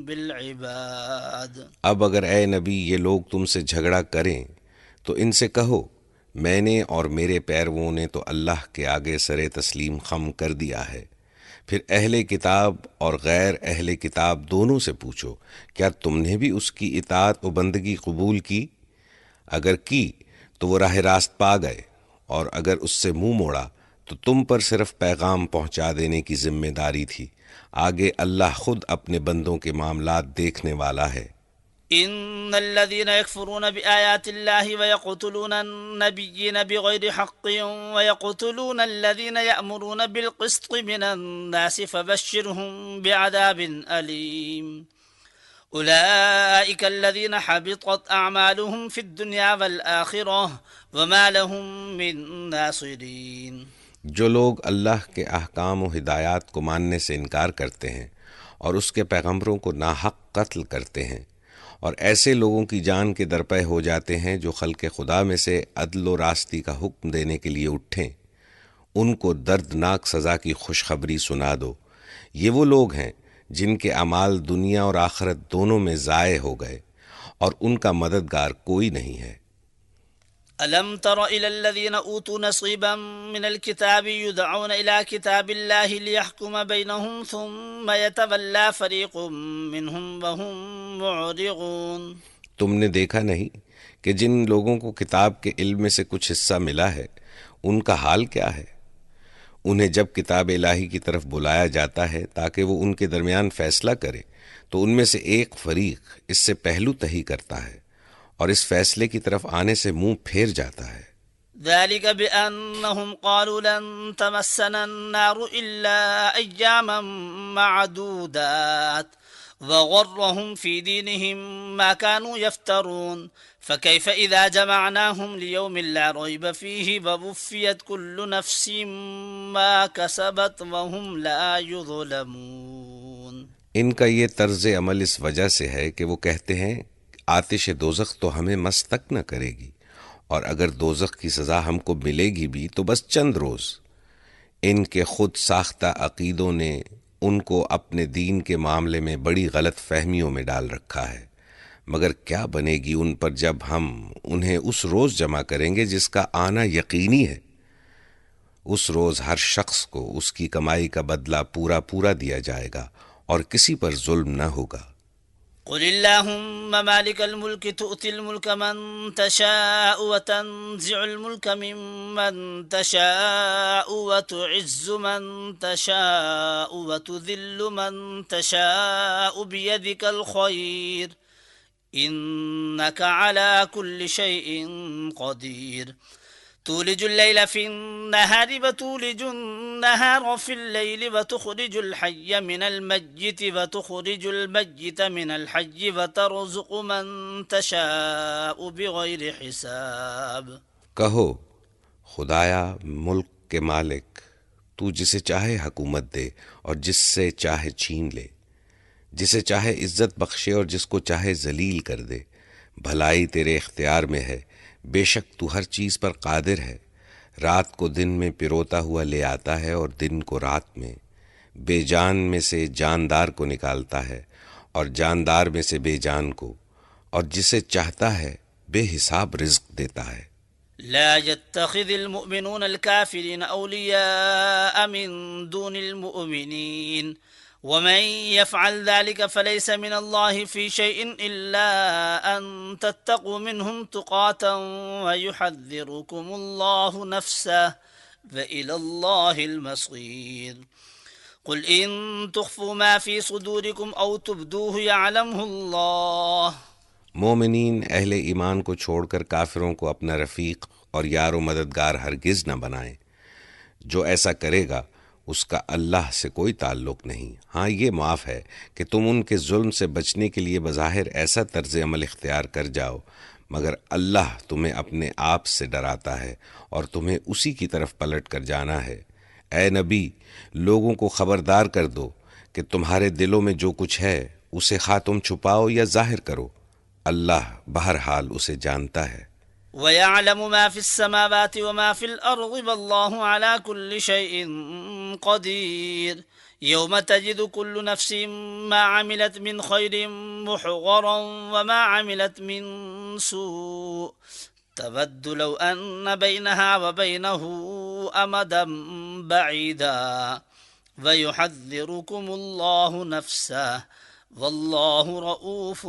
بِالْعِبَادِ۔ اب اگر اے نبی یہ لوگ تم سے جھگڑا کریں تو ان سے کہو میں نے اور میرے پیرووں نے تو اللہ کے آگے سر تسلیم خم کر دیا ہے۔ پھر اہل کتاب اور غیر اہل کتاب دونوں سے پوچھو کیا تم نے بھی اس کی اطاعت و بندگی قبول کی؟ اگر کی تو وہ راہ راست پا گئے، اور اگر اس سے منہ موڑا تو تم پر صرف پیغام پہنچا دینے کی ذمہ داری تھی، آگے اللہ خود اپنے بندوں کے معاملات دیکھنے والا ہے۔ إن الذين يكفرون بآيات الله ويقتلون النبيين بغير حق ويقتلون الذين يأمرون بالقسط من الناس فبشرهم بعذاب أليم أولئك الذين حبطت أعمالهم في الدنيا والآخرة وما لهم من ناصرين۔ جو لوگ اللہ کے احکام و ہدایات کو ماننے سے انکار کرتے ہیں اور اس کے پیغمبروں کو ناحق قتل کرتے ہیں، اور ایسے لوگوں کی جان کے درپے ہو جاتے ہیں جو خلق خدا میں سے عدل و راستی کا حکم دینے کے لیے اٹھیں، ان کو دردناک سزا کی خوشخبری سنا دو۔ یہ وہ لوگ ہیں جن کے اعمال دنیا اور آخرت دونوں میں ضائع ہو گئے، اور ان کا مددگار کوئی نہیں ہے۔ ألم تر إلى الذين أوتوا نصيبا من الكتاب يدعون إلى كتاب الله ليحكم بينهم ثم يتولى فريق منهم وهم معرضون۔ تم نے دیکھا نہیں کہ جن لوگوں کو کتاب کے علم میں سے کچھ حصہ ملا ہے ان کا حال کیا ہے؟ انہیں جب کتاب الہی کی طرف بلایا جاتا ہے تاکہ وہ ان کے درمیان فیصلہ کرے تو ان میں سے ایک فریق اس سے پہلو تہی کرتا ہے اور اس فیصلے کی طرف آنے سے منہ پھیر جاتا ہے۔ ذلك بأنهم قالوا لن تمسنا النار إلا أياما معدودات وغرهم في دينهم ما كانوا يفترون فكيف إذا جمعناهم ليوم لا ريب فيه ووفيت كل نفس ما كسبت وهم لا يظلمون۔ ان کا یہ طرز عمل اس وجہ سے ہے کہ وہ کہتے ہیں آتش دوزخ تو ہمیں مس تک نہ کرے گی، اور اگر دوزخ کی سزا ہم کو ملے گی بھی تو بس چند روز۔ ان کے خود ساختہ عقیدوں نے ان کو اپنے دین کے معاملے میں بڑی غلط فہمیوں میں ڈال رکھا ہے، مگر کیا بنے گی ان پر جب ہم انہیں اس روز جمع کریں گے جس کا آنا یقینی ہے۔ اس روز ہر شخص کو اس کی کمائی کا بدلہ پورا پورا دیا جائے گا اور کسی پر ظلم نہ ہوگا۔ قل اللهم مالك الملك تؤتي الملك من تشاء وتنزع الملك ممن تشاء وتعز من تشاء وتذل من تشاء بيدك الخير إنك على كل شيء قدير تولج الليل في النهار وتولج النهار في الليل وتخرج الحي من الميت وتخرج الميت من الحي وترزق من تشاء بغير حساب۔ کہو خدایا ملک کے مالک، تو جسے چاہے حکومت دے اور جس سے چاہے چھین لے، جسے چاہے عزت بخشے اور جس کو چاہے ذلیل کر دے، بھلائی تیرے اختیار میں ہے، بے شک تو ہر چیز پر قادر ہے۔ رات کو دن میں پروتا ہوا لے آتا ہے اور دن کو رات میں، بے جان میں سے جاندار کو نکالتا ہے اور جاندار میں سے بے جان کو، اور جسے چاہتا ہے بے حساب رزق دیتا ہے۔ لا يتخذ المؤمنون الكافرين أولياء من دون المؤمنين ومن يفعل ذلك فليس من الله في شيء إلا أن تتقوا منهم تقاتا ويحذركم الله نفسه وإلى الله المصير قل إن تخفوا ما في صدوركم أو تبدوه يعلمه الله۔ مومنین اہل ایمان کو چھوڑ کر کافروں کو اپنا رفیق اور یار و مددگار ہرگز نہ بنائیں۔ جو ایسا کرے گا اس کا اللہ سے کوئی تعلق نہیں۔ ہاں یہ معاف ہے کہ تم ان کے ظلم سے بچنے کے لیے بظاہر ایسا طرز عمل اختیار کر جاؤ، مگر اللہ تمہیں اپنے آپ سے ڈراتا ہے اور تمہیں اسی کی طرف پلٹ کر جانا ہے۔ اے نبی، لوگوں کو خبردار کر دو کہ تمہارے دلوں میں جو کچھ ہے اسے خواہ تم چھپاؤ یا ظاہر کرو، اللہ بہرحال اسے جانتا ہے۔ وَيَعْلَمُ مَا فِي السَّمَاوَاتِ وَمَا فِي الْأَرْضِ وَاللَّهُ عَلَى كُلِّ شَيْءٍ قَدِيرٌ يَوْمَ تَجِدُ كُلُّ نَفْسٍ مَا عَمِلَتْ مِنْ خَيْرٍ مُحْضَرًا وَمَا عَمِلَتْ مِنْ سُوءٍ تود لو أن بينها وبينه أمدا بعيدا ويحذركم الله نفسه والله رؤوف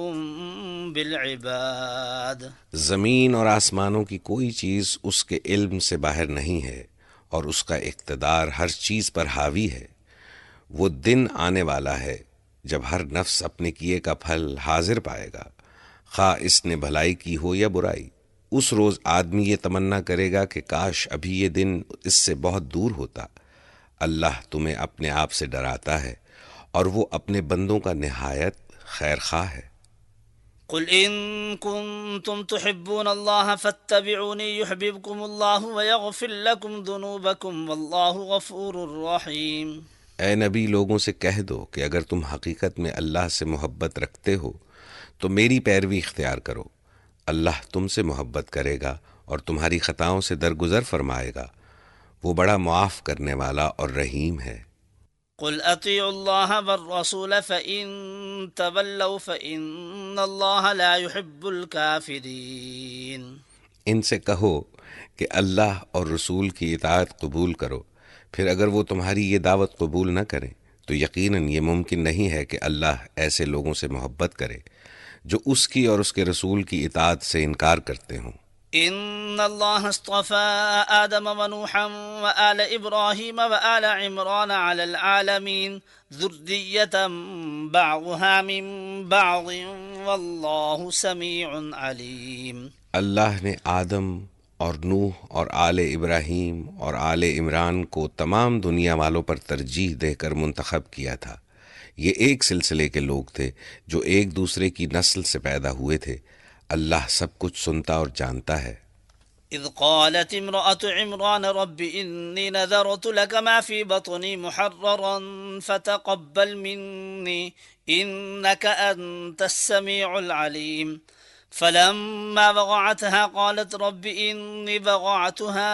بالعباد۔ زمین اور آسمانوں کی کوئی چیز اس کے علم سے باہر نہیں ہے، اور اس کا اقتدار ہر چیز پر حاوی ہے۔ وہ دن آنے والا ہے جب ہر نفس اپنے کیے کا پھل حاضر پائے گا، خواہ اس نے بھلائی کی ہو یا برائی۔ اس روز آدمی یہ تمنا کرے گا کہ کاش ابھی یہ دن اس سے بہت دور ہوتا۔ اللہ تمہیں اپنے آپ سے ڈراتا ہے، اور وہ اپنے بندوں کا نہایت خیر خواہ ہے۔ قل إن كنتم تحبون الله فاتبعوني يحببكم الله ويغفر لكم ذنوبكم والله غفور رحيم۔ اے نبی، لوگوں سے کہہ دو کہ اگر تم حقیقت میں اللہ سے محبت رکھتے ہو تو میری پیروی اختیار کرو۔ اللہ تم سے محبت کرے گا اور تمہاری خطاؤں سے درگزر فرمائے گا۔ وہ بڑا معاف کرنے والا اور رحیم ہے۔ قل اطیعوا اللہ والرسول فإن تولوا فإن اللہ لا يحب الكافرین۔ ان سے کہو کہ اللہ اور رسول کی اطاعت قبول کرو، پھر اگر وہ تمہاری یہ دعوت قبول نہ کریں تو یقیناً یہ ممکن نہیں ہے کہ اللہ ایسے لوگوں سے محبت کرے جو اس کی اور اس کے رسول کی اطاعت سے انکار کرتے ہوں۔ ان اللہ اصطفى آدم ونوحا وآل ابراہیم وآل عمران على العالمین ذریة بعضها من بعض واللہ سمیع علیم۔ اللہ نے آدم اور نوح اور آل ابراہیم اور آل عمران کو تمام دنیا والوں پر ترجیح دے کر منتخب کیا تھا۔ یہ ایک سلسلے کے لوگ تھے جو ایک دوسرے کی نسل سے پیدا ہوئے تھے۔ اللہ سب کچھ سنتا اور جانتا ہے۔ اذ قالت امرأة عمران رب انی نذرت لك ما في بطني محررا فتقبل مني انك انت السميع العليم فلما وضعتها قالت رب إني وضعتها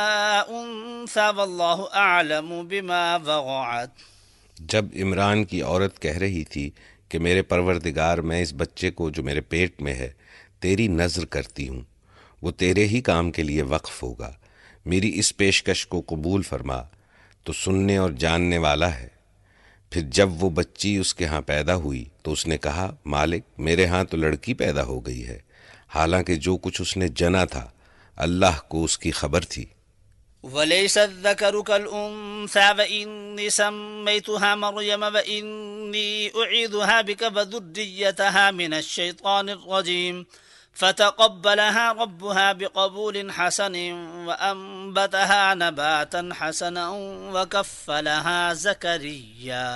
أنثى والله أعلم بما وضعت۔ جب عمران کی عورت کہہ رہی تھی کہ میرے پروردگار، میں اس بچے کو جو میرے پیٹ میں ہے تیری نذر کرتی ہوں، وہ تیرے ہی کام کے لیے وقف ہوگا، میری اس پیشکش کو قبول فرما، تو سننے اور جاننے والا ہے۔ پھر جب وہ بچی اس کے ہاں پیدا ہوئی تو اس نے کہا، مالک میرے ہاں تو لڑکی پیدا ہو گئی ہے، حالانکہ جو کچھ اس نے جنا تھا اللہ کو اس کی خبر تھی۔ وَلَيْسَ الذَّكَرُ كَالْأُنثَىٰ وَإِنِّي سَمَّيْتُهَا مَرْيَمَ وَإِنِّي أُعِيذُهَا بِكَ وَذُرِّيَّتَهَا مِنَ الشَّيْطَانِ الرَّجِيمِ فَتَقَبَّلَهَا رَبُّهَا بِقَبُولٍ حَسَنٍ وَأَنبَتَهَا نَبَاتًا حَسَنًا وَكَفَّلَهَا زَكَرِيَّا۔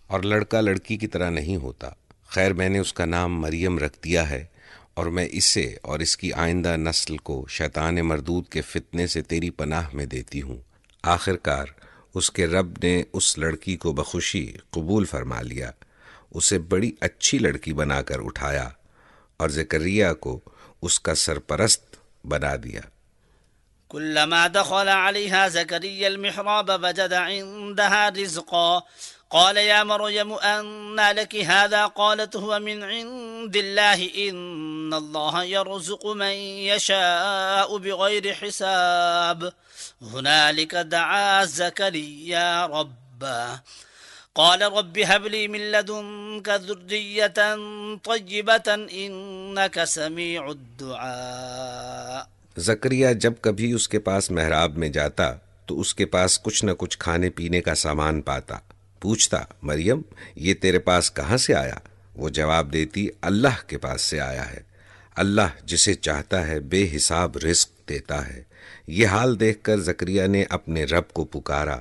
اور لڑکا لڑکی کی طرح نہیں ہوتا، خیر میں نے اس کا نام مریم رکھ دیا ہے، اور میں اسے اور اس کی آئندہ نسل کو شیطان مردود کے فتنے سے تیری پناہ میں دیتی ہوں۔ آخر کار اس کے رب نے اس لڑکی کو بخوشی قبول فرما لیا، اسے بڑی اچھی لڑکی بنا کر اٹھایا اور زکریا کو اس کا سرپرست بنا دیا۔ كلما دخل عليها زكريا المحراب وجد عندها رزقا قال يا مريم أنى لك هذا قالت هو من عند الله إن الله يرزق من يشاء بغير حساب هنالك دعا زكريا ربه قال رب هب لي من لدنك ذرية طيبة إنك سميع الدعاء۔ زکریا جب کبھی اس کے پاس محراب میں جاتا تو اس کے پاس کچھ نہ کچھ کھانے پینے کا سامان پاتا۔ پوچھتا، مریم یہ تیرے پاس کہاں سے آیا؟ وہ جواب دیتی، اللہ کے پاس سے آیا ہے، اللہ جسے چاہتا ہے بے حساب رزق دیتا ہے۔ یہ حال دیکھ کر زکریا نے اپنے رب کو پکارا،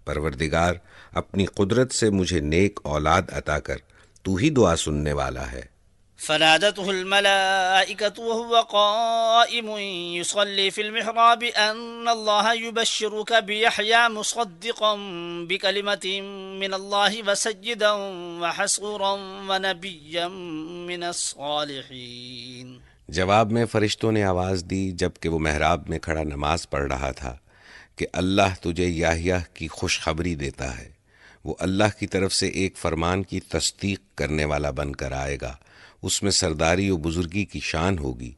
پروردگار اپنی قدرت سے مجھے نیک اولاد عطا کر، تو ہی دعا سننے والا ہے۔ فنادته الملائكة وهو قائم يصلي في المحراب أن الله يبشرك بيحيى مصدقا بكلمة من الله وسيدا وحصورا ونبيا من الصالحين۔ جواب میں فرشتوں نے آواز دی جب کہ وہ محراب میں کھڑا نماز پڑھ رہا تھا کہ اللہ تجھے یحییٰ کی خوشخبری دیتا ہے، وہ اللہ کی طرف سے ایک فرمان کی تصدیق کرنے والا بن کر آئے گا، اس میں سرداری و بزرگی کی شان ہوگی،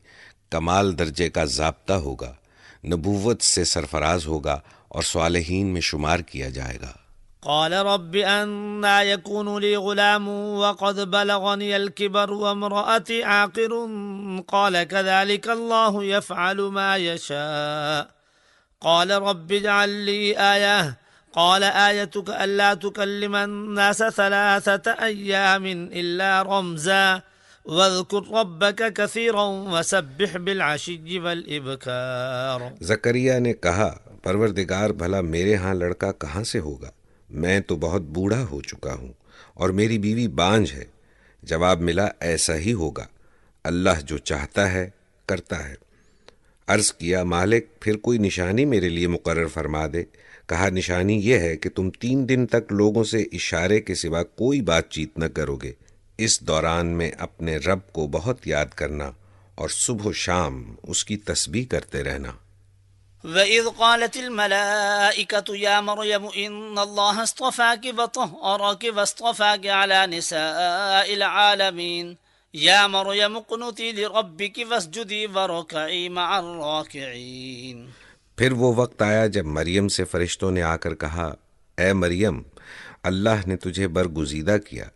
کمال درجے کا ضابطہ ہوگا، نبوت سے سرفراز ہوگا اور صالحین میں شمار کیا جائے گا۔ قال رب أنا يكون لي غلام وقد بلغني الكبر وامرأتي عاقر قال كذلك الله يفعل ما يشاء قال رب اجعل لي آية قال آيتك ألا تكلم الناس 3 أيام إلا رمزا واذكر ربك كثيرا وسبح بالعشي والإبكار۔ زکریا نے کہا، پروردگار بھلا میرے ہاں لڑکا کہاں سے ہوگا؟ میں تو بہت بوڑھا ہو چکا ہوں اور میری بیوی بانجھ ہے۔ جواب ملا، ایسا ہی ہوگا، اللہ جو چاہتا ہے کرتا ہے۔ عرض کیا، مالک پھر کوئی نشانی میرے لیے مقرر فرما دے۔ کہا، نشانی یہ ہے کہ تم 3 دن تک لوگوں سے اشارے کے سوا کوئی بات چیت نہ کرو گے۔ اس دوران میں اپنے رب کو بہت یاد کرنا اور صبح و شام اس کی تسبیح کرتے رہنا۔ وَإِذْ قَالَتِ الْمَلَائِكَةُ يَا مَرْيَمُ إِنَّ اللَّهَ اصْطَفَاكِ وَطَهَّرَكِ وَاصْطَفَاكِ عَلَى نِسَاءِ الْعَالَمِينَ يَا مَرْيَمُ اقْنُتِي لِرَبِّكِ وَاسْجُدِي وَارْكَعِي مَعَ الرَّاكِعِينَ۔ پھر وہ وقت آیا جب مریم سے فرشتوں نے آ کر کہا، اے مریم، اللہ نے تجھے برگزیدہ کیا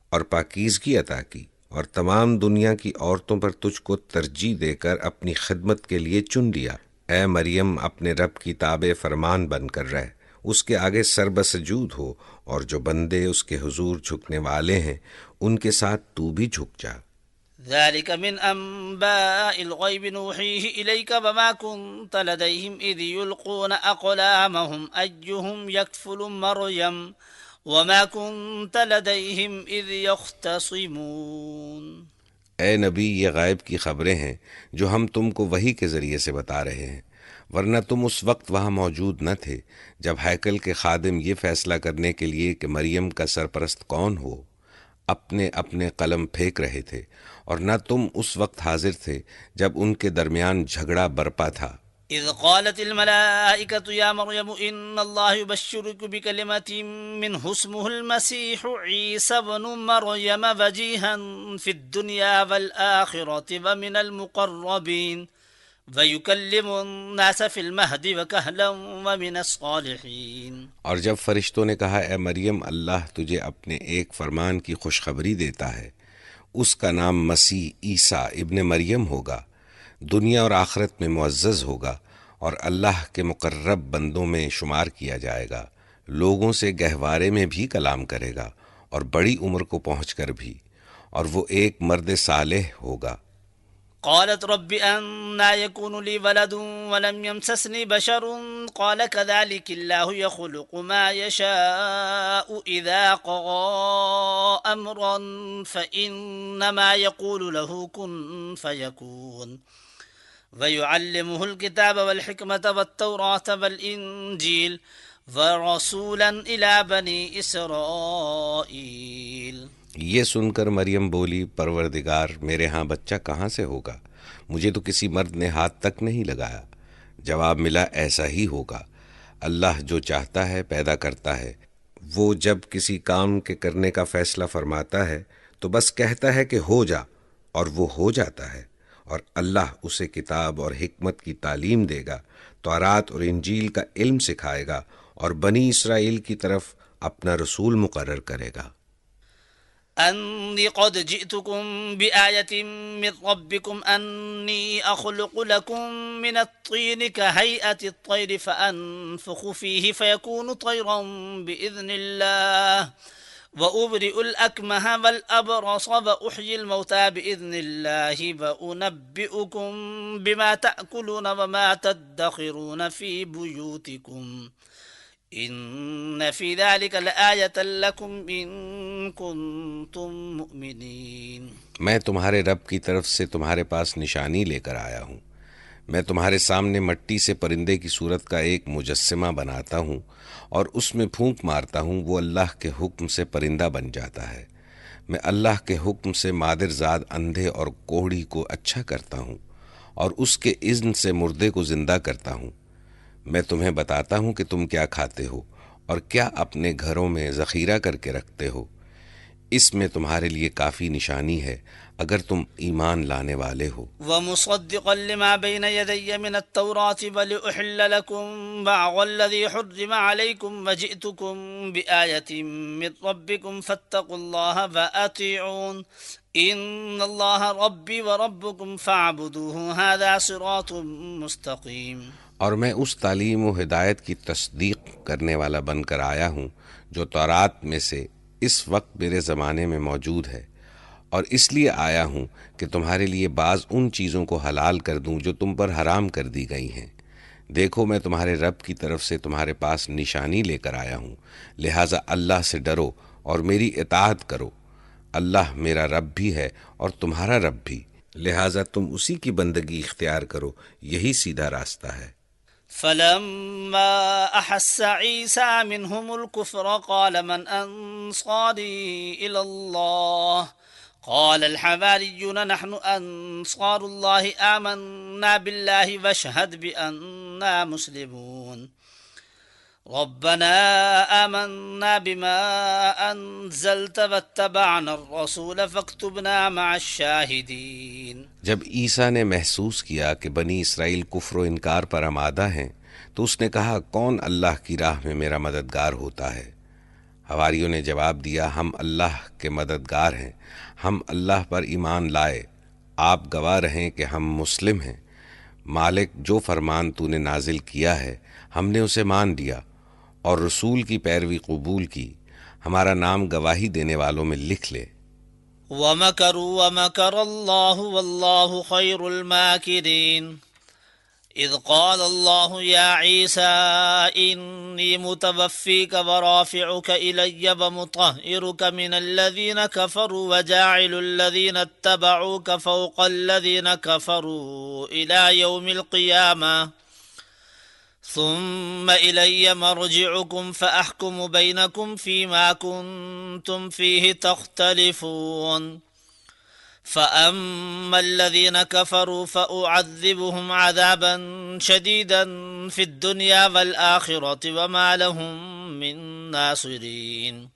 اور پاکیزگی عطا کی اور تمام دنیا کی عورتوں پر تجھ کو ترجیح دے کر اپنی خدمت کے لیے چن لیا۔ اے مریم، اپنے رب کی تابع فرمان بن کر رہ، اس کے آگے سر بسجود ہو، اور جو بندے اس کے حضور جھکنے والے ہیں ان کے ساتھ تو بھی جھک جا۔ ذلك من أنباء الغيب نوحيه إليك وما كنت لديهم إذ يلقون أقلامهم أيهم يكفل مريم وما كنت لديهم إذ يختصمون۔ اے نبی، یہ غائب کی خبریں ہیں جو ہم تم کو وحی کے ذریعے سے بتا رہے ہیں، ورنہ تم اس وقت وہاں موجود نہ تھے جب ہیکل کے خادم یہ فیصلہ کرنے کے لیے کہ مریم کا سرپرست کون ہو اپنے اپنے قلم پھینک رہے تھے، اور نہ تم اس وقت حاضر تھے جب ان کے درمیان جھگڑا برپا تھا۔ اذ قالت الملائكة يا مريم ان الله يبشرك بكلمة منه اسمه المسيح عيسى ابن مريم وجيها في الدنيا والآخرة ومن المقربين ويكلم الناس في المهد وكهلا ومن الصالحين۔ اور جب فرشتوں نے کہا، اے مریم، اللہ تجھے اپنے ایک فرمان کی خوشخبری دیتا ہے، اس کا نام مسیح عیسیٰ ابن مریم ہوگا، دنیا اور آخرت میں معزز ہوگا اور اللہ کے مقرب بندوں میں شمار کیا جائے گا، لوگوں سے گہوارے میں بھی کلام کرے گا اور بڑی عمر کو پہنچ کر بھی، اور وہ ایک مرد صالح ہوگا۔ قالت رب أنا يكون لي ولد ولم يمسسني بشر قال كذلك الله يخلق ما يشاء إذا قضى أمرا فإنما يقول له كن فيكون ويعلمه الكتاب والحكمة والتوراة والإنجيل ورسولا إلى بني إسرائيل۔ یہ سن کر مریم بولی، پروردگار، میرے ہاں بچہ کہاں سے ہوگا؟ مجھے تو کسی مرد نے ہاتھ تک نہیں لگایا۔ جواب ملا، ایسا ہی ہوگا، اللہ جو چاہتا ہے پیدا کرتا ہے۔ وہ جب کسی کام کے کرنے کا فیصلہ فرماتا ہے تو بس کہتا ہے کہ ہو جا، اور وہ ہو جاتا ہے، اور اللہ اسے کتاب اور حکمت کی تعلیم دے گا، تورات اور انجیل کا علم سکھائے گا، اور بنی اسرائیل کی طرف اپنا رسول مقرر کرے گا۔ أني قد جئتكم بآية من ربكم أني أخلق لكم من الطين كهيئة الطير فأنفخ فيه فيكون طيرا بإذن الله وأبرئ الأكمه والأبرص وأحيي الموتى بإذن الله وأنبئكم بما تأكلون وما تدخرون في بيوتكم ان فی ذلک لآیۃ لکم ان کنتم مؤمنین۔ میں تمہارے رب کی طرف سے تمہارے پاس نشانی لے کر آیا ہوں۔ میں تمہارے سامنے مٹی سے پرندے کی صورت کا ایک مجسمہ بناتا ہوں اور اس میں پھونک مارتا ہوں، وہ اللہ کے حکم سے پرندہ بن جاتا ہے۔ میں اللہ کے حکم سے مادرزاد اندھے اور کوڑھی کو اچھا کرتا ہوں اور اس کے اذن سے مردے کو زندہ کرتا ہوں۔ میں تمہیں بتاتا ہوں کہ تم کیا کھاتے ہو اور کیا اپنے گھروں میں ذخیرہ کر کے رکھتے ہو۔ اس میں تمہارے لیے کافی نشانی ہے اگر تم ایمان لانے والے ہو۔ ومصدقا لما بين يدي من التوراة ولأحل لكم بعض الذي حرم عليكم وجئتكم بآية من ربكم فاتقوا الله فأطيعون إن الله ربي وربكم فاعبدوه هذا صراط مستقيم۔ اور میں اس تعلیم و ہدایت کی تصدیق کرنے والا بن کر آیا ہوں جو تورات میں سے اس وقت میرے زمانے میں موجود ہے، اور اس لیے آیا ہوں کہ تمہارے لیے بعض ان چیزوں کو حلال کر دوں جو تم پر حرام کر دی گئی ہیں۔ دیکھو میں تمہارے رب کی طرف سے تمہارے پاس نشانی لے کر آیا ہوں، لہٰذا اللہ سے ڈرو اور میری اطاعت کرو۔ اللہ میرا رب بھی ہے اور تمہارا رب بھی، لہٰذا تم اسی کی بندگی اختیار کرو، یہی سیدھا راستہ ہے۔ فلما أحس عيسى منهم الكفر قال من أنصاري إلى الله قال الحواريون نحن أنصار الله آمنا بالله واشهد بأننا مسلمون ربنا آمنا بما أنزلت واتبعنا الرسول فاكتبنا مع الشاهدين۔ جب عیسیٰ نے محسوس کیا کہ بنی اسرائیل کفر و انکار پر آمادہ ہیں تو اس نے کہا کون اللہ کی راہ میں میرا مددگار ہوتا ہے؟ حواریوں نے جواب دیا ہم اللہ کے مددگار ہیں، ہم اللہ پر ایمان لائے، آپ گواہ رہیں کہ ہم مسلم ہیں۔ مالک جو فرمان تو نے نازل کیا ہے ہم نے اسے مان لیا اور رسول کی پیروی قبول کی، ہمارا نام گواہی دینے والوں میں لکھ لے۔ ومكروا ومكر الله والله خير الماكرين إذ قال الله يا عيسى إني متوفيك ورافعك إلي ومطهرك من الذين كفروا وجاعل الذين اتبعوك فوق الذين كفروا إلى يوم القيامة ثم إلي مرجعكم فأحكم بينكم فيما كنتم فيه تختلفون فأما الذين كفروا فأعذبهم عذابا شديدا في الدنيا والآخرة وما لهم من ناصرين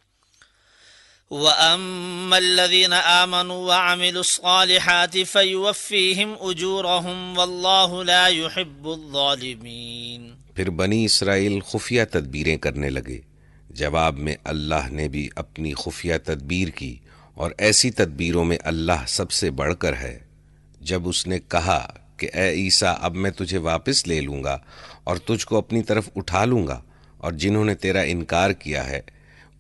وأما الذين آمنوا وعملوا الصالحات فيوفيهم أجورهم والله لا يحب الظالمين۔ پھر بنی اسرائیل خفیہ تدبیریں کرنے لگے، جواب میں اللہ نے بھی اپنی خفیہ تدبیر کی، اور ایسی تدبیروں میں اللہ سب سے بڑھ کر ہے۔ جب اس نے کہا کہ اے عیسیٰ اب میں تجھے واپس لے لوں گا اور تجھ کو اپنی طرف اٹھا لوں گا، اور جنہوں نے تیرا انکار کیا ہے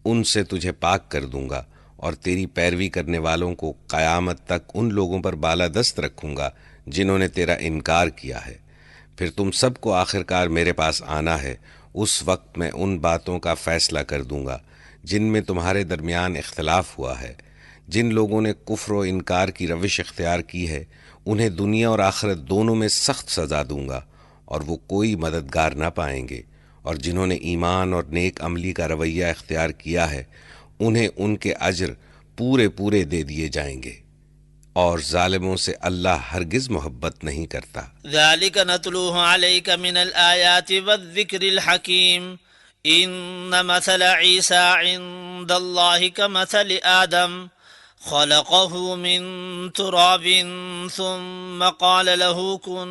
ان سے تجھے پاک کر دوں گا، اور تیری پیروی کرنے والوں کو قیامت تک ان لوگوں پر بالادست رکھوں گا جنہوں نے تیرا انکار کیا ہے۔ پھر تم سب کو آخرکار میرے پاس آنا ہے، اس وقت میں ان باتوں کا فیصلہ کر دوں گا جن میں تمہارے درمیان اختلاف ہوا ہے۔ جن لوگوں نے کفر و انکار کی روش اختیار کی ہے انہیں دنیا اور آخرت دونوں میں سخت سزا دوں گا، اور وہ کوئی مددگار نہ پائیں گے، اور جنہوں نے ایمان اور نیک عملی کا رویہ اختیار کیا ہے انہیں ان کے اجر پورے پورے دے دیے جائیں گے، اور ظالموں سے اللہ ہرگز محبت نہیں کرتا۔ ذلك نتلوه عليك من الآيات والذكر الحكيم إن مثل عيسى عند الله كمثل آدم خلقه من تراب ثم قال له كن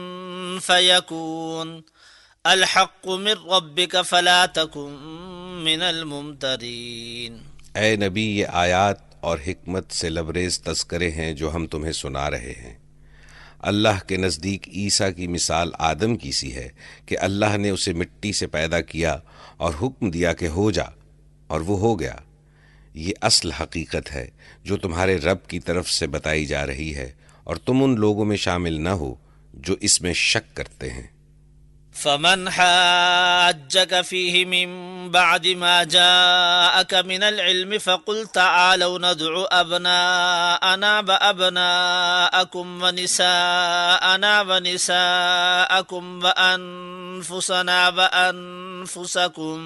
فيكون الحق من ربك فلا تكن من الممترين۔ اے نبی یہ آیات اور حکمت سے لبریز تذکرے ہیں جو ہم تمہیں سنا رہے ہیں۔ اللہ کے نزدیک عیسیٰ کی مثال آدم کی سی ہے کہ اللہ نے اسے مٹی سے پیدا کیا اور حکم دیا کہ ہو جا، اور وہ ہو گیا۔ یہ اصل حقیقت ہے جو تمہارے رب کی طرف سے بتائی جا رہی ہے، اور تم ان لوگوں میں شامل نہ ہو جو اس میں شک کرتے ہیں۔ فمن حاجك فيه من بعد ما جاءك من العلم فقل تعالوا ندعو أبناءنا وأبناءكم ونساءنا ونساءكم وأنفسنا وأنفسكم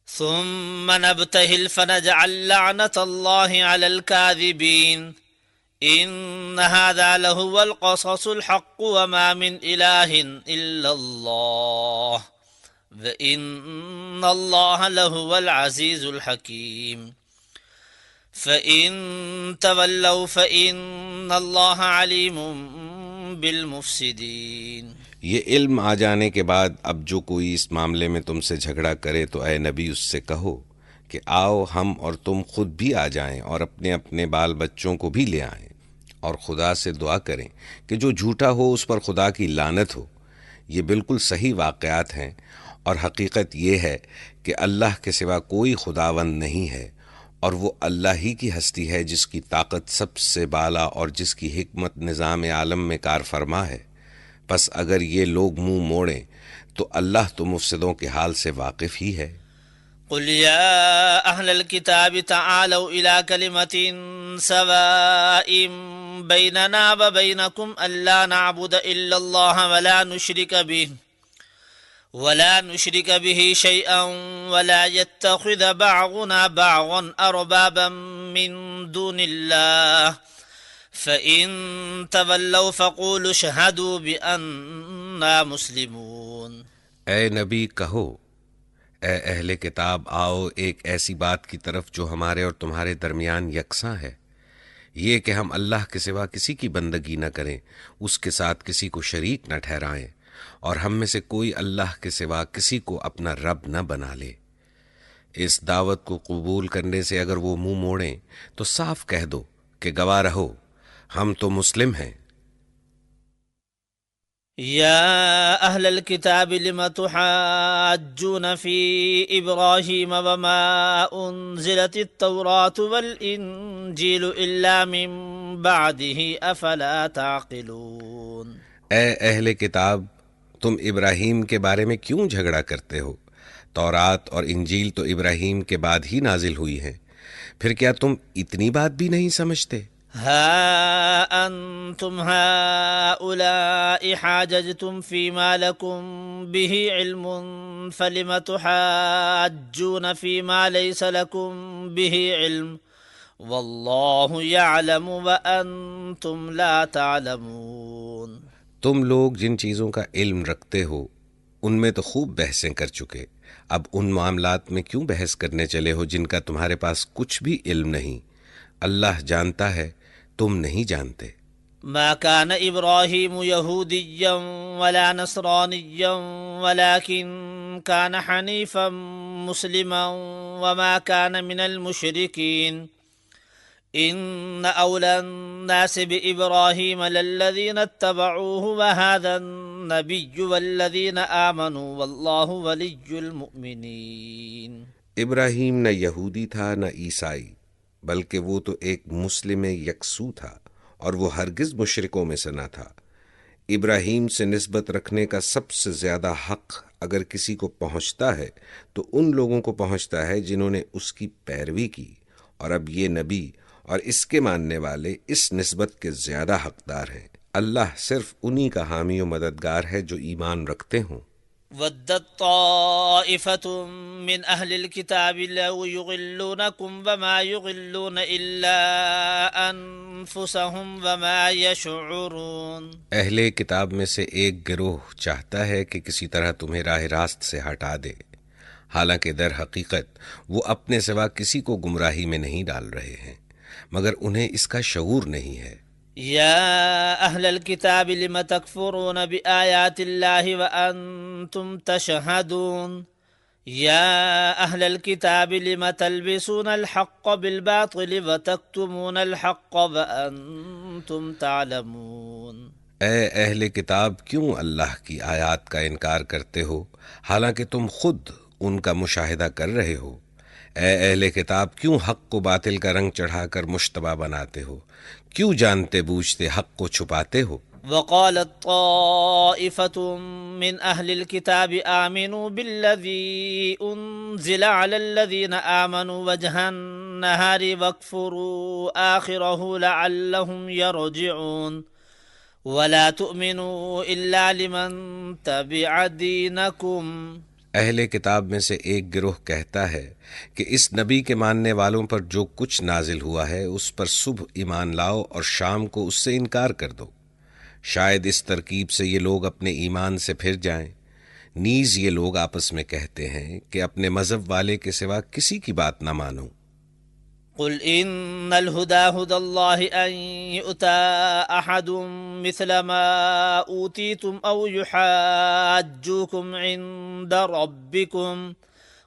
ثم نبتهل فنجعل لعنة الله على الكاذبين إن هذا لهو القصص الحق وما من إله إلا الله وإن الله لهو العزيز الحكيم۔ فإن تولوا فإن الله عليم بالمفسدين۔ یہ علم آ جانے کے بعد اب جو کوئی اس معاملے میں تم سے جھگڑا کرے تو اے نبی اس سے کہو کہ آؤ ہم اور تم خود بھی آ جائیں اور اپنے اپنے بال بچوں کو بھی لے آئیں، اور خدا سے دعا کریں کہ جو جھوٹا ہو اس پر خدا کی لعنت ہو۔ یہ بالکل صحیح واقعات ہیں، اور حقیقت یہ ہے کہ اللہ کے سوا کوئی خداوند نہیں ہے، اور وہ اللہ ہی کی ہستی ہے جس کی طاقت سب سے بالا اور جس کی حکمت نظام عالم میں کار فرما ہے۔ پس اگر یہ لوگ منہ موڑیں تو اللہ تو مفسدوں کے حال سے واقف ہی ہے۔ قل يا أهل الكتاب تعالوا إلى كلمة سواء بيننا وبينكم ألا نعبد إلا الله ولا نشرك به شيئا ولا يتخذ بعضنا بعضا أربابا من دون الله فإن تولوا فقولوا اشهدوا بأننا مسلمون۔ اے نبی کہو، اے اہل کتاب آؤ ایک ایسی بات کی طرف جو ہمارے اور تمہارے درمیان یکساں ہے، یہ کہ ہم اللہ کے سوا کسی کی بندگی نہ کریں، اس کے ساتھ کسی کو شریک نہ ٹھہرائیں، اور ہم میں سے کوئی اللہ کے سوا کسی کو اپنا رب نہ بنا لے۔ اس دعوت کو قبول کرنے سے اگر وہ منہ موڑیں تو صاف کہہ دو کہ گواہ رہو ہم تو مسلم ہیں۔ يا أهل الكتاب لم تحاجون في إبراهيم وما أنزلت التوراة والإنجيل إلا من بعده أفلا تعقلون۔ اے اہل کتاب، تم ابراہیم کے بارے میں کیوں جھگڑا کرتے ہو؟ تورات اور انجیل تو ابراہیم کے بعد ہی نازل ہوئی ہیں، پھر کیا تم اتنی بات بھی نہیں سمجھتے؟ ها أنتم هؤلاء حاججتم فيما لكم به علم فلم تحاجون فيما ليس لكم به علم والله يعلم وأنتم لا تعلمون۔ تم لوگ جن چیزوں کا علم رکھتے ہو ان میں تو خوب بحثیں کر چکے، اب ان معاملات میں کیوں بحث کرنے چلے ہو جن کا تمہارے پاس کچھ بھی علم نہیں؟ اللہ جانتا ہے، تم نہیں جانتے۔ ما كان إبراهيم يهوديا ولا نصرانيا ولكن كان حنيفا مسلما وما كان من المشركين إن أولى الناس بإبراهيم للذين اتبعوه وهذا النبي والذين آمنوا والله ولي المؤمنين۔ ابراہیم نہ یہودی تھا نہ عیسائی، بلکہ وہ تو ایک مسلم یکسو تھا، اور وہ ہرگز مشرکوں میں سے نہ تھا۔ ابراہیم سے نسبت رکھنے کا سب سے زیادہ حق اگر کسی کو پہنچتا ہے تو ان لوگوں کو پہنچتا ہے جنہوں نے اس کی پیروی کی، اور اب یہ نبی اور اس کے ماننے والے اس نسبت کے زیادہ حقدار ہیں۔ اللہ صرف انہی کا حامی و مددگار ہے جو ایمان رکھتے ہوں۔ ودت طائفة من أهل الكتاب لو يضلونكم وما يضلون إلا أنفسهم وما يشعرون۔ اہل کتاب میں سے ایک گروہ چاہتا ہے کہ کسی طرح تمہیں راہ راست سے ہٹا دے، حالانکہ در حقیقت وہ اپنے سوا کسی کو گمراہی میں نہیں ڈال رہے ہیں، مگر انہیں اس کا شعور نہیں ہے۔ يا أهل الكتاب لم تكفرون بآيات الله وأنتم تشهدون يا أهل الكتاب لم تلبسون الحق بالباطل وتكتمون الحق وأنتم تعلمون۔ اے اہل کتاب، کیوں اللہ کی آیات کا انکار کرتے ہو حالانکہ تم خود ان کا مشاہدہ کر رہے ہو؟ اے اہل کتاب، کیوں حق کو باطل کا رنگ چڑھا کر مشتبہ بناتے ہو؟ کیوں جانتے بوجھتے حق کو چھپاتے ہو؟ وقالت طائفة من أهل الكتاب آمنوا بالذي أنزل على الذين آمنوا وجه النهار واكفروا آخره لعلهم يرجعون ولا تؤمنوا إلا لمن تبع دينكم۔ اہل کتاب میں سے ایک گروہ کہتا ہے کہ اس نبی کے ماننے والوں پر جو کچھ نازل ہوا ہے اس پر صبح ایمان لاؤ اور شام کو اس سے انکار کر دو، شاید اس ترکیب سے یہ لوگ اپنے ایمان سے پھر جائیں۔ نیز یہ لوگ آپس میں کہتے ہیں کہ اپنے مذہب والے کے سوا کسی کی بات نہ مانو۔ قل إن الهدى هدى الله أن يؤتى أحد مثل ما أوتيتم أو يحاجوكم عند ربكم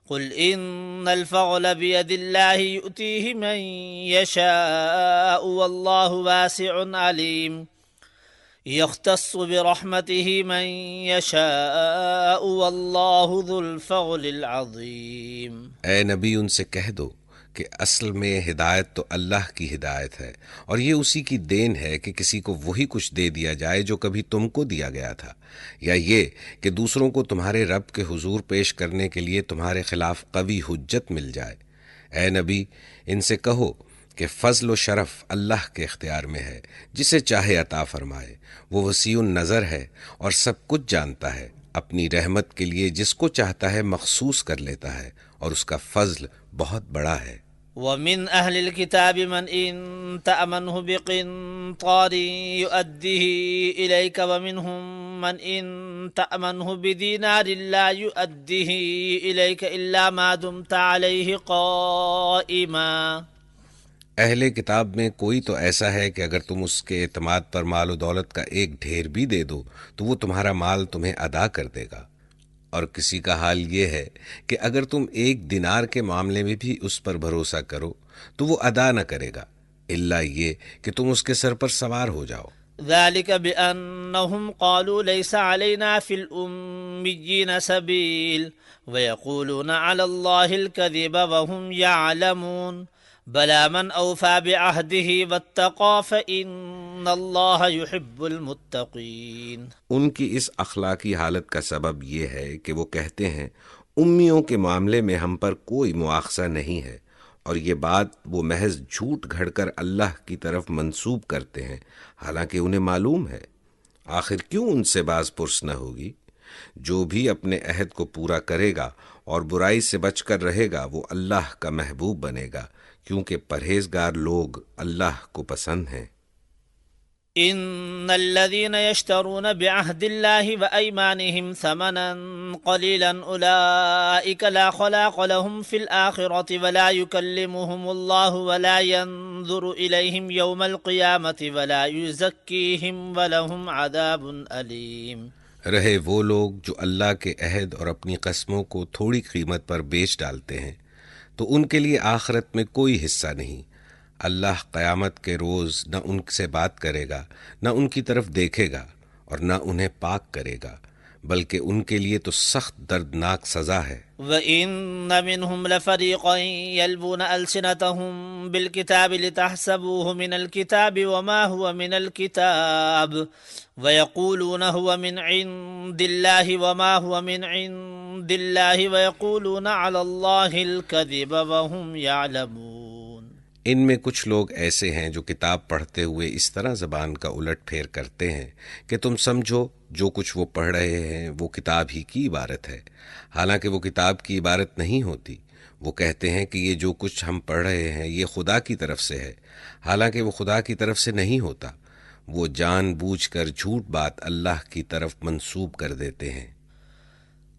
قل إن الفضل بيد الله يؤتيه من يشاء والله واسع عليم يختص برحمته من يشاء والله ذو الفضل العظيم۔ اے نبی ان سے کہہ دو کہ اصل میں ہدایت تو اللہ کی ہدایت ہے، اور یہ اسی کی دین ہے کہ کسی کو وہی کچھ دے دیا جائے جو کبھی تم کو دیا گیا تھا، یا یہ کہ دوسروں کو تمہارے رب کے حضور پیش کرنے کے لیے تمہارے خلاف قوی حجت مل جائے۔ اے نبی ان سے کہو کہ فضل و شرف اللہ کے اختیار میں ہے، جسے چاہے عطا فرمائے، وہ وسیع النظر ہے اور سب کچھ جانتا ہے، اپنی رحمت کے لیے جس کو چاہتا ہے مخصوص کر لیتا ہے، اور اس کا فضل بہت بڑا ہے۔ ومن أهل الكتاب من إن تأمنه بقنطار يؤديه إليك ومنهم من إن تأمنه بدينار لا يؤديه إليك إلا ما دمت عليه قائما۔ اہل کتاب میں کوئی تو ایسا ہے کہ اگر تم اس کے اعتماد پر مال و دولت کا ایک ڈھیر بھی دے دو تو وہ تمہارا مال تمہیں ادا کر دے گا، اور کسی کا حال یہ ہے کہ اگر تم ایک دینار کے معاملے میں بھی اس پر بھروسہ کرو تو وہ ادا نہ کرے گا، الا یہ کہ تم اس کے سر پر سوار ہو جاؤ۔ ذلك بأنهم قالوا ليس علينا في الأميين سبيل ويقولون على الله الكذب وهم يعلمون بلى من أوفى بعهده واتقى فإن الله يحب المتقين۔ ان کی اس اخلاقی حالت کا سبب یہ ہے کہ وہ کہتے ہیں امیوں کے معاملے میں ہم پر کوئی مواخذہ نہیں ہے، اور یہ بات وہ محض جھوٹ گھڑ کر اللہ کی طرف منسوب کرتے ہیں، حالانکہ انہیں معلوم ہے۔ آخر کیوں ان سے باز پرس نہ ہوگی؟ جو بھی اپنے عہد کو پورا کرے گا اور برائی سے بچ کر رہے گا وہ اللہ کا محبوب بنے گا، کیونکہ پرہیزگار لوگ اللہ کو پسند ہیں۔ ان الذين يشترون بعهد الله وايمانهم ثمنا قليلا اولئك لا خلاق لهم في الاخره ولا يكلمهم الله ولا ينظر اليهم يوم القيامه ولا يزكيهم ولهم عذاب اليم۔ رہے وہ لوگ جو اللہ کے عہد اور اپنی قسموں کو تھوڑی قیمت پر بیچ ڈالتے ہیں تو ان کے لیے آخرت میں کوئی حصہ نہیں۔ اللہ قیامت کے روز نہ ان سے بات کرے گا، نہ ان کی طرف دیکھے گا، اور نہ انہیں پاک کرے گا، بلکہ ان کے لیے تو سخت دردناک سزا ہے۔ وَإِنَّ مِنْهُمْ لَفَرِيقًا يَلْوُونَ أَلْسِنَتَهُمْ بِالْكِتَابِ لِتَحْسَبُوهُ مِنَ الْكِتَابِ وَمَا هُوَ مِنَ الْكِتَابِ وَيَقُولُونَ هُوَ مِنْ عِنْدِ اللَّهِ وَمَا هُوَ مِنْ عِنْدِ اللَّهِ وَيَقُولُونَ عَلَى اللَّهِ الْكَذِبَ وَهُمْ يَعْلَمُونَ۔ ان میں کچھ لوگ ایسے ہیں جو کتاب پڑھتے ہوئے اس طرح زبان کا الٹ پھیر کرتے ہیں کہ تم سمجھو جو کچھ وہ پڑھ رہے ہیں وہ کتاب ہی کی عبارت ہے، حالانکہ وہ کتاب کی عبارت نہیں ہوتی۔ وہ کہتے ہیں کہ یہ جو کچھ ہم پڑھ رہے ہیں یہ خدا کی طرف سے ہے، حالانکہ وہ خدا کی طرف سے نہیں ہوتا۔ وہ جان بوجھ کر جھوٹ بات اللہ کی طرف منسوب کر دیتے ہیں۔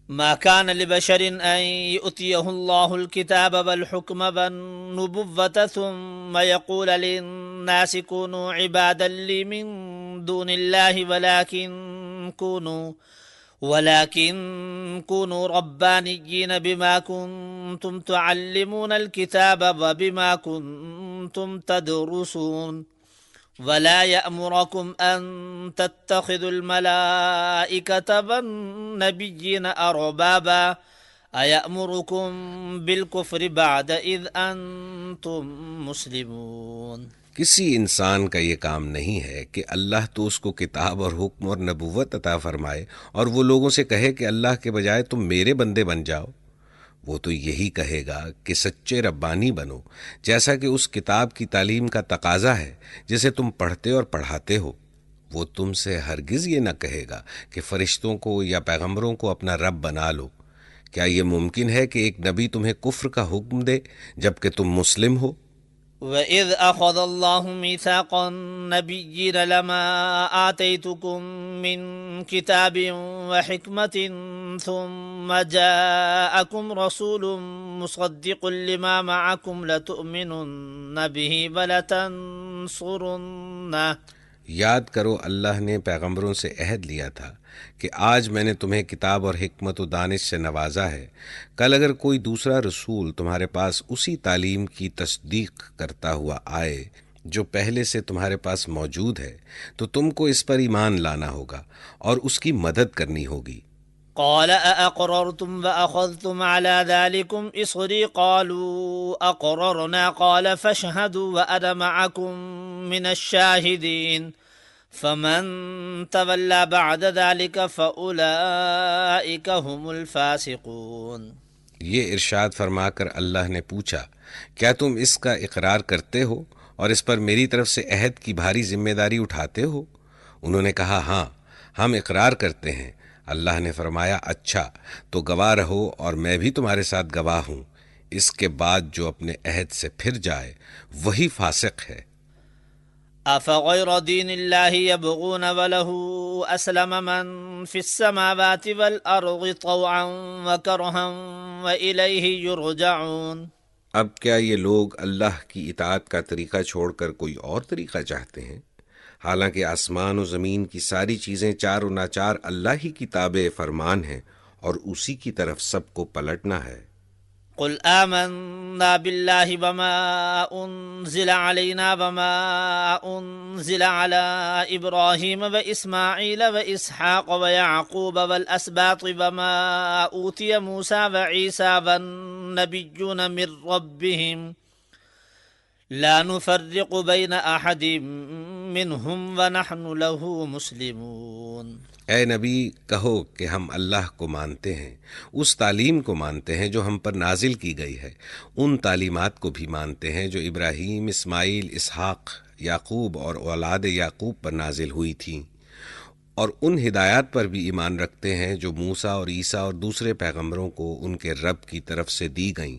ما كان لبشر أن يؤتيه الله الكتاب والحكم والنبوة ثم يقول للناس كونوا عبادا لي من دون الله ولكن كونوا ربانيين بما كنتم تعلمون الكتاب وبما كنتم تدرسون ولا يأمركم أن تتخذوا الملائكة والنبيين أربابا أيأمركم بالكفر بعد إذ أنتم مسلمون۔ کسی انسان کا یہ کام نہیں ہے کہ اللہ تو اس کو کتاب اور حکم اور نبوت عطا فرمائے اور وہ لوگوں سے کہے کہ اللہ کے بجائے تم میرے بندے بن جاؤ۔ وہ تو یہی کہے گا کہ سچے ربانی بنو، جیسا کہ اس کتاب کی تعلیم کا تقاضا ہے جسے تم پڑھتے اور پڑھاتے ہو۔ وہ تم سے ہرگز یہ نہ کہے گا کہ فرشتوں کو یا پیغمبروں کو اپنا رب بنا لو۔ کیا یہ ممکن ہے کہ ایک نبی تمہیں کفر کا حکم دے جبکہ تم مسلم ہو؟ وَإِذْ أَخَذَ اللَّهُ مِيثَاقَ النَّبِيِّينَ لَمَا آتَيْتُكُم مِّن كِتَابٍ وَحِكْمَةٍ ثُمَّ جَاءَكُمْ رَسُولٌ مُصَدِّقٌ لِّمَا مَعَكُمْ لَتُؤْمِنُنَّ بِهِ وَلَتَنصُرُنَّهُ۔ یاد کرو اللہ نے پیغمبروں سے عہد لیا تھا کہ آج میں نے تمہیں کتاب اور حکمت و دانش سے نوازا ہے، کل اگر کوئی دوسرا رسول تمہارے پاس اسی تعلیم کی تصدیق کرتا ہوا آئے جو پہلے سے تمہارے پاس موجود ہے تو تم کو اس پر ایمان لانا ہوگا اور اس کی مدد کرنی ہوگی۔ قال أأقررتم وأخذتم على ذلكم إصري قالوا أقررنا قال فاشهدوا وأنا معكم من الشاهدين فمن تولى بعد ذلك فأولئك هم الفاسقون۔ یہ ارشاد فرما کر اللہ نے پوچھا، کیا تم اس کا اقرار کرتے ہو اور اس پر میری طرف سے عہد کی بھاری ذمہ داری اٹھاتے ہو؟ انہوں نے کہا ہاں ہم اقرار کرتے ہیں۔ اللہ نے فرمایا اچھا تو گواہ رہو اور میں بھی تمہارے ساتھ گواہ ہوں، اس کے بعد جو اپنے عہد سے پھر جائے وہی فاسق ہے۔ أفغير دين الله يبغون وله أسلم من في السماوات والأرض طوعا وكرها وإليه يرجعون۔ اب کیا یہ لوگ اللہ کی اطاعت کا طریقہ چھوڑ کر کوئی اور طریقہ چاہتے ہیں؟ حالانکہ آسمان و زمین کی ساری چیزیں چار و ناچار اللہ ہی کی تابع فرمان ہیں اور اسی کی طرف سب کو پلٹنا ہے۔ قل آمنا بالله وما أنزل علينا وما أنزل على إبراهيم وإسماعيل وإسحاق ويعقوب والأسباط وما أوتي موسى وعيسى والنبيون من ربهم لا نفرق بين أحد منهم ونحن له مسلمون۔ اے نبی کہو کہ ہم اللہ کو مانتے ہیں، اس تعلیم کو مانتے ہیں جو ہم پر نازل کی گئی ہے، ان تعلیمات کو بھی مانتے ہیں جو ابراہیم، اسماعیل، اسحاق، یعقوب اور اولاد یعقوب پر نازل ہوئی تھیں، اور ان ہدایات پر بھی ایمان رکھتے ہیں جو موسیٰ اور عیسیٰ اور دوسرے پیغمبروں کو ان کے رب کی طرف سے دی گئیں۔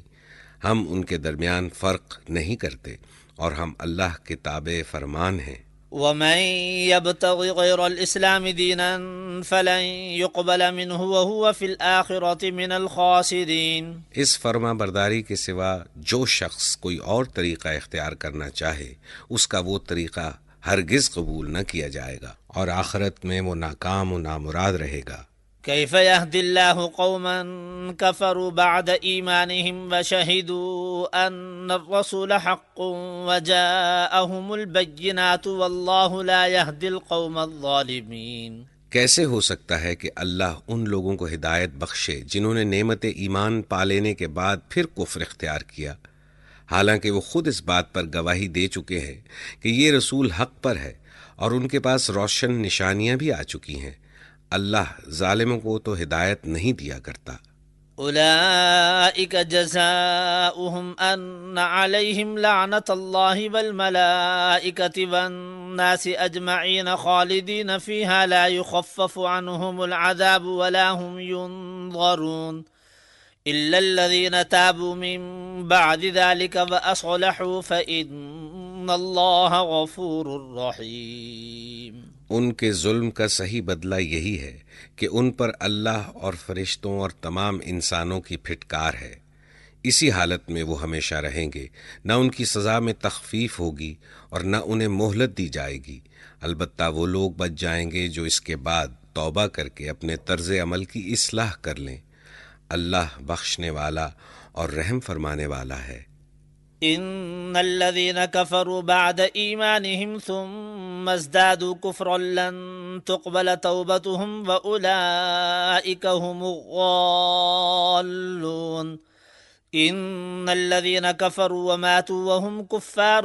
ہم ان کے درمیان فرق نہیں کرتے اور ہم اللہ کے تابع فرمان ہیں۔ ومن يبتغ غير الإسلام دينا فلن يقبل منه وهو في الآخرة من الخاسرين۔ اس فرما برداری کے سوا جو شخص کوئی اور طریقہ اختیار کرنا چاہے اس کا وہ طریقہ ہرگز قبول نہ کیا جائے گا اور آخرت میں وہ ناکام و نامراد رہے گا۔ كيف يهدي الله قوما كفروا بعد إيمانهم وشهدوا أن الرسول حق وجاءهم البينات والله لا يهدي القوم الظالمين۔ کیسے ہو سکتا ہے کہ اللہ ان لوگوں کو ہدایت بخشے جنہوں نے نعمت ایمان پا لینے کے بعد پھر کفر اختیار کیا، حالانکہ وہ خود اس بات پر گواہی دے چکے ہیں کہ یہ رسول حق پر ہے اور ان کے پاس روشن نشانیاں بھی آ چکی ہیں۔ اللہ ظالموں کو تو ہدایت نہیں دیا کرتا۔ أولئك جزاؤهم أن عليهم لعنة الله والملائكة والناس أجمعين خالدين فيها لا يخفف عنهم العذاب ولا هم ينظرون إلا الذين تابوا من بعد ذلك وأصلحوا فإن الله غفور رحيم۔ ان کے ظلم کا صحیح بدلہ یہی ہے کہ ان پر اللہ اور فرشتوں اور تمام انسانوں کی پھٹکار ہے، اسی حالت میں وہ ہمیشہ رہیں گے، نہ ان کی سزا میں تخفیف ہوگی اور نہ انہیں مہلت دی جائے گی، البتہ وہ لوگ بچ جائیں گے جو اس کے بعد توبہ کر کے اپنے طرز عمل کی اصلاح کر لیں۔ اللہ بخشنے والا اور رحم فرمانے والا ہے۔ إن الذين كفروا بعد إيمانهم ثم ازدادوا كفرا لن تقبل توبتهم وأولئك هم الضالون۔ إن الذين كفروا وماتوا وهم كفار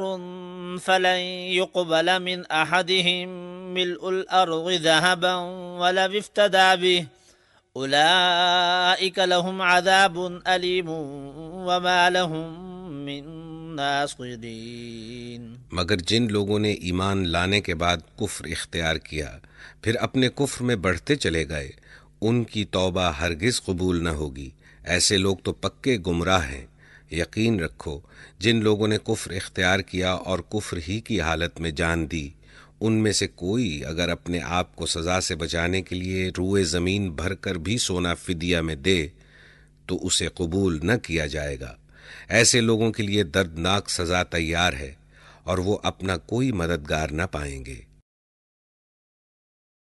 فلن يقبل من أحدهم ملء الأرض ذهبا ولو افتدى به أولئك لهم عذاب أليم وما لهم من ناصرین۔ مگر جن لوگوں نے ایمان لانے کے بعد کفر اختیار کیا پھر اپنے کفر میں بڑھتے چلے گئے، ان کی توبہ ہرگز قبول نہ ہوگی، ایسے لوگ تو پکے گمراہ ہیں، یقین رکھو جن لوگوں نے کفر اختیار کیا اور کفر ہی کی حالت میں جان دی، ان میں سے کوئی اگر اپنے آپ کو سزا سے بچانے کے لیے روئے زمین بھر کر بھی سونا فدیہ میں دے تو اسے قبول نہ کیا جائے گا۔ ایسے لوگوں کے لیے دردناک سزا تیار ہے اور وہ اپنا کوئی مددگار نہ پائیں گے۔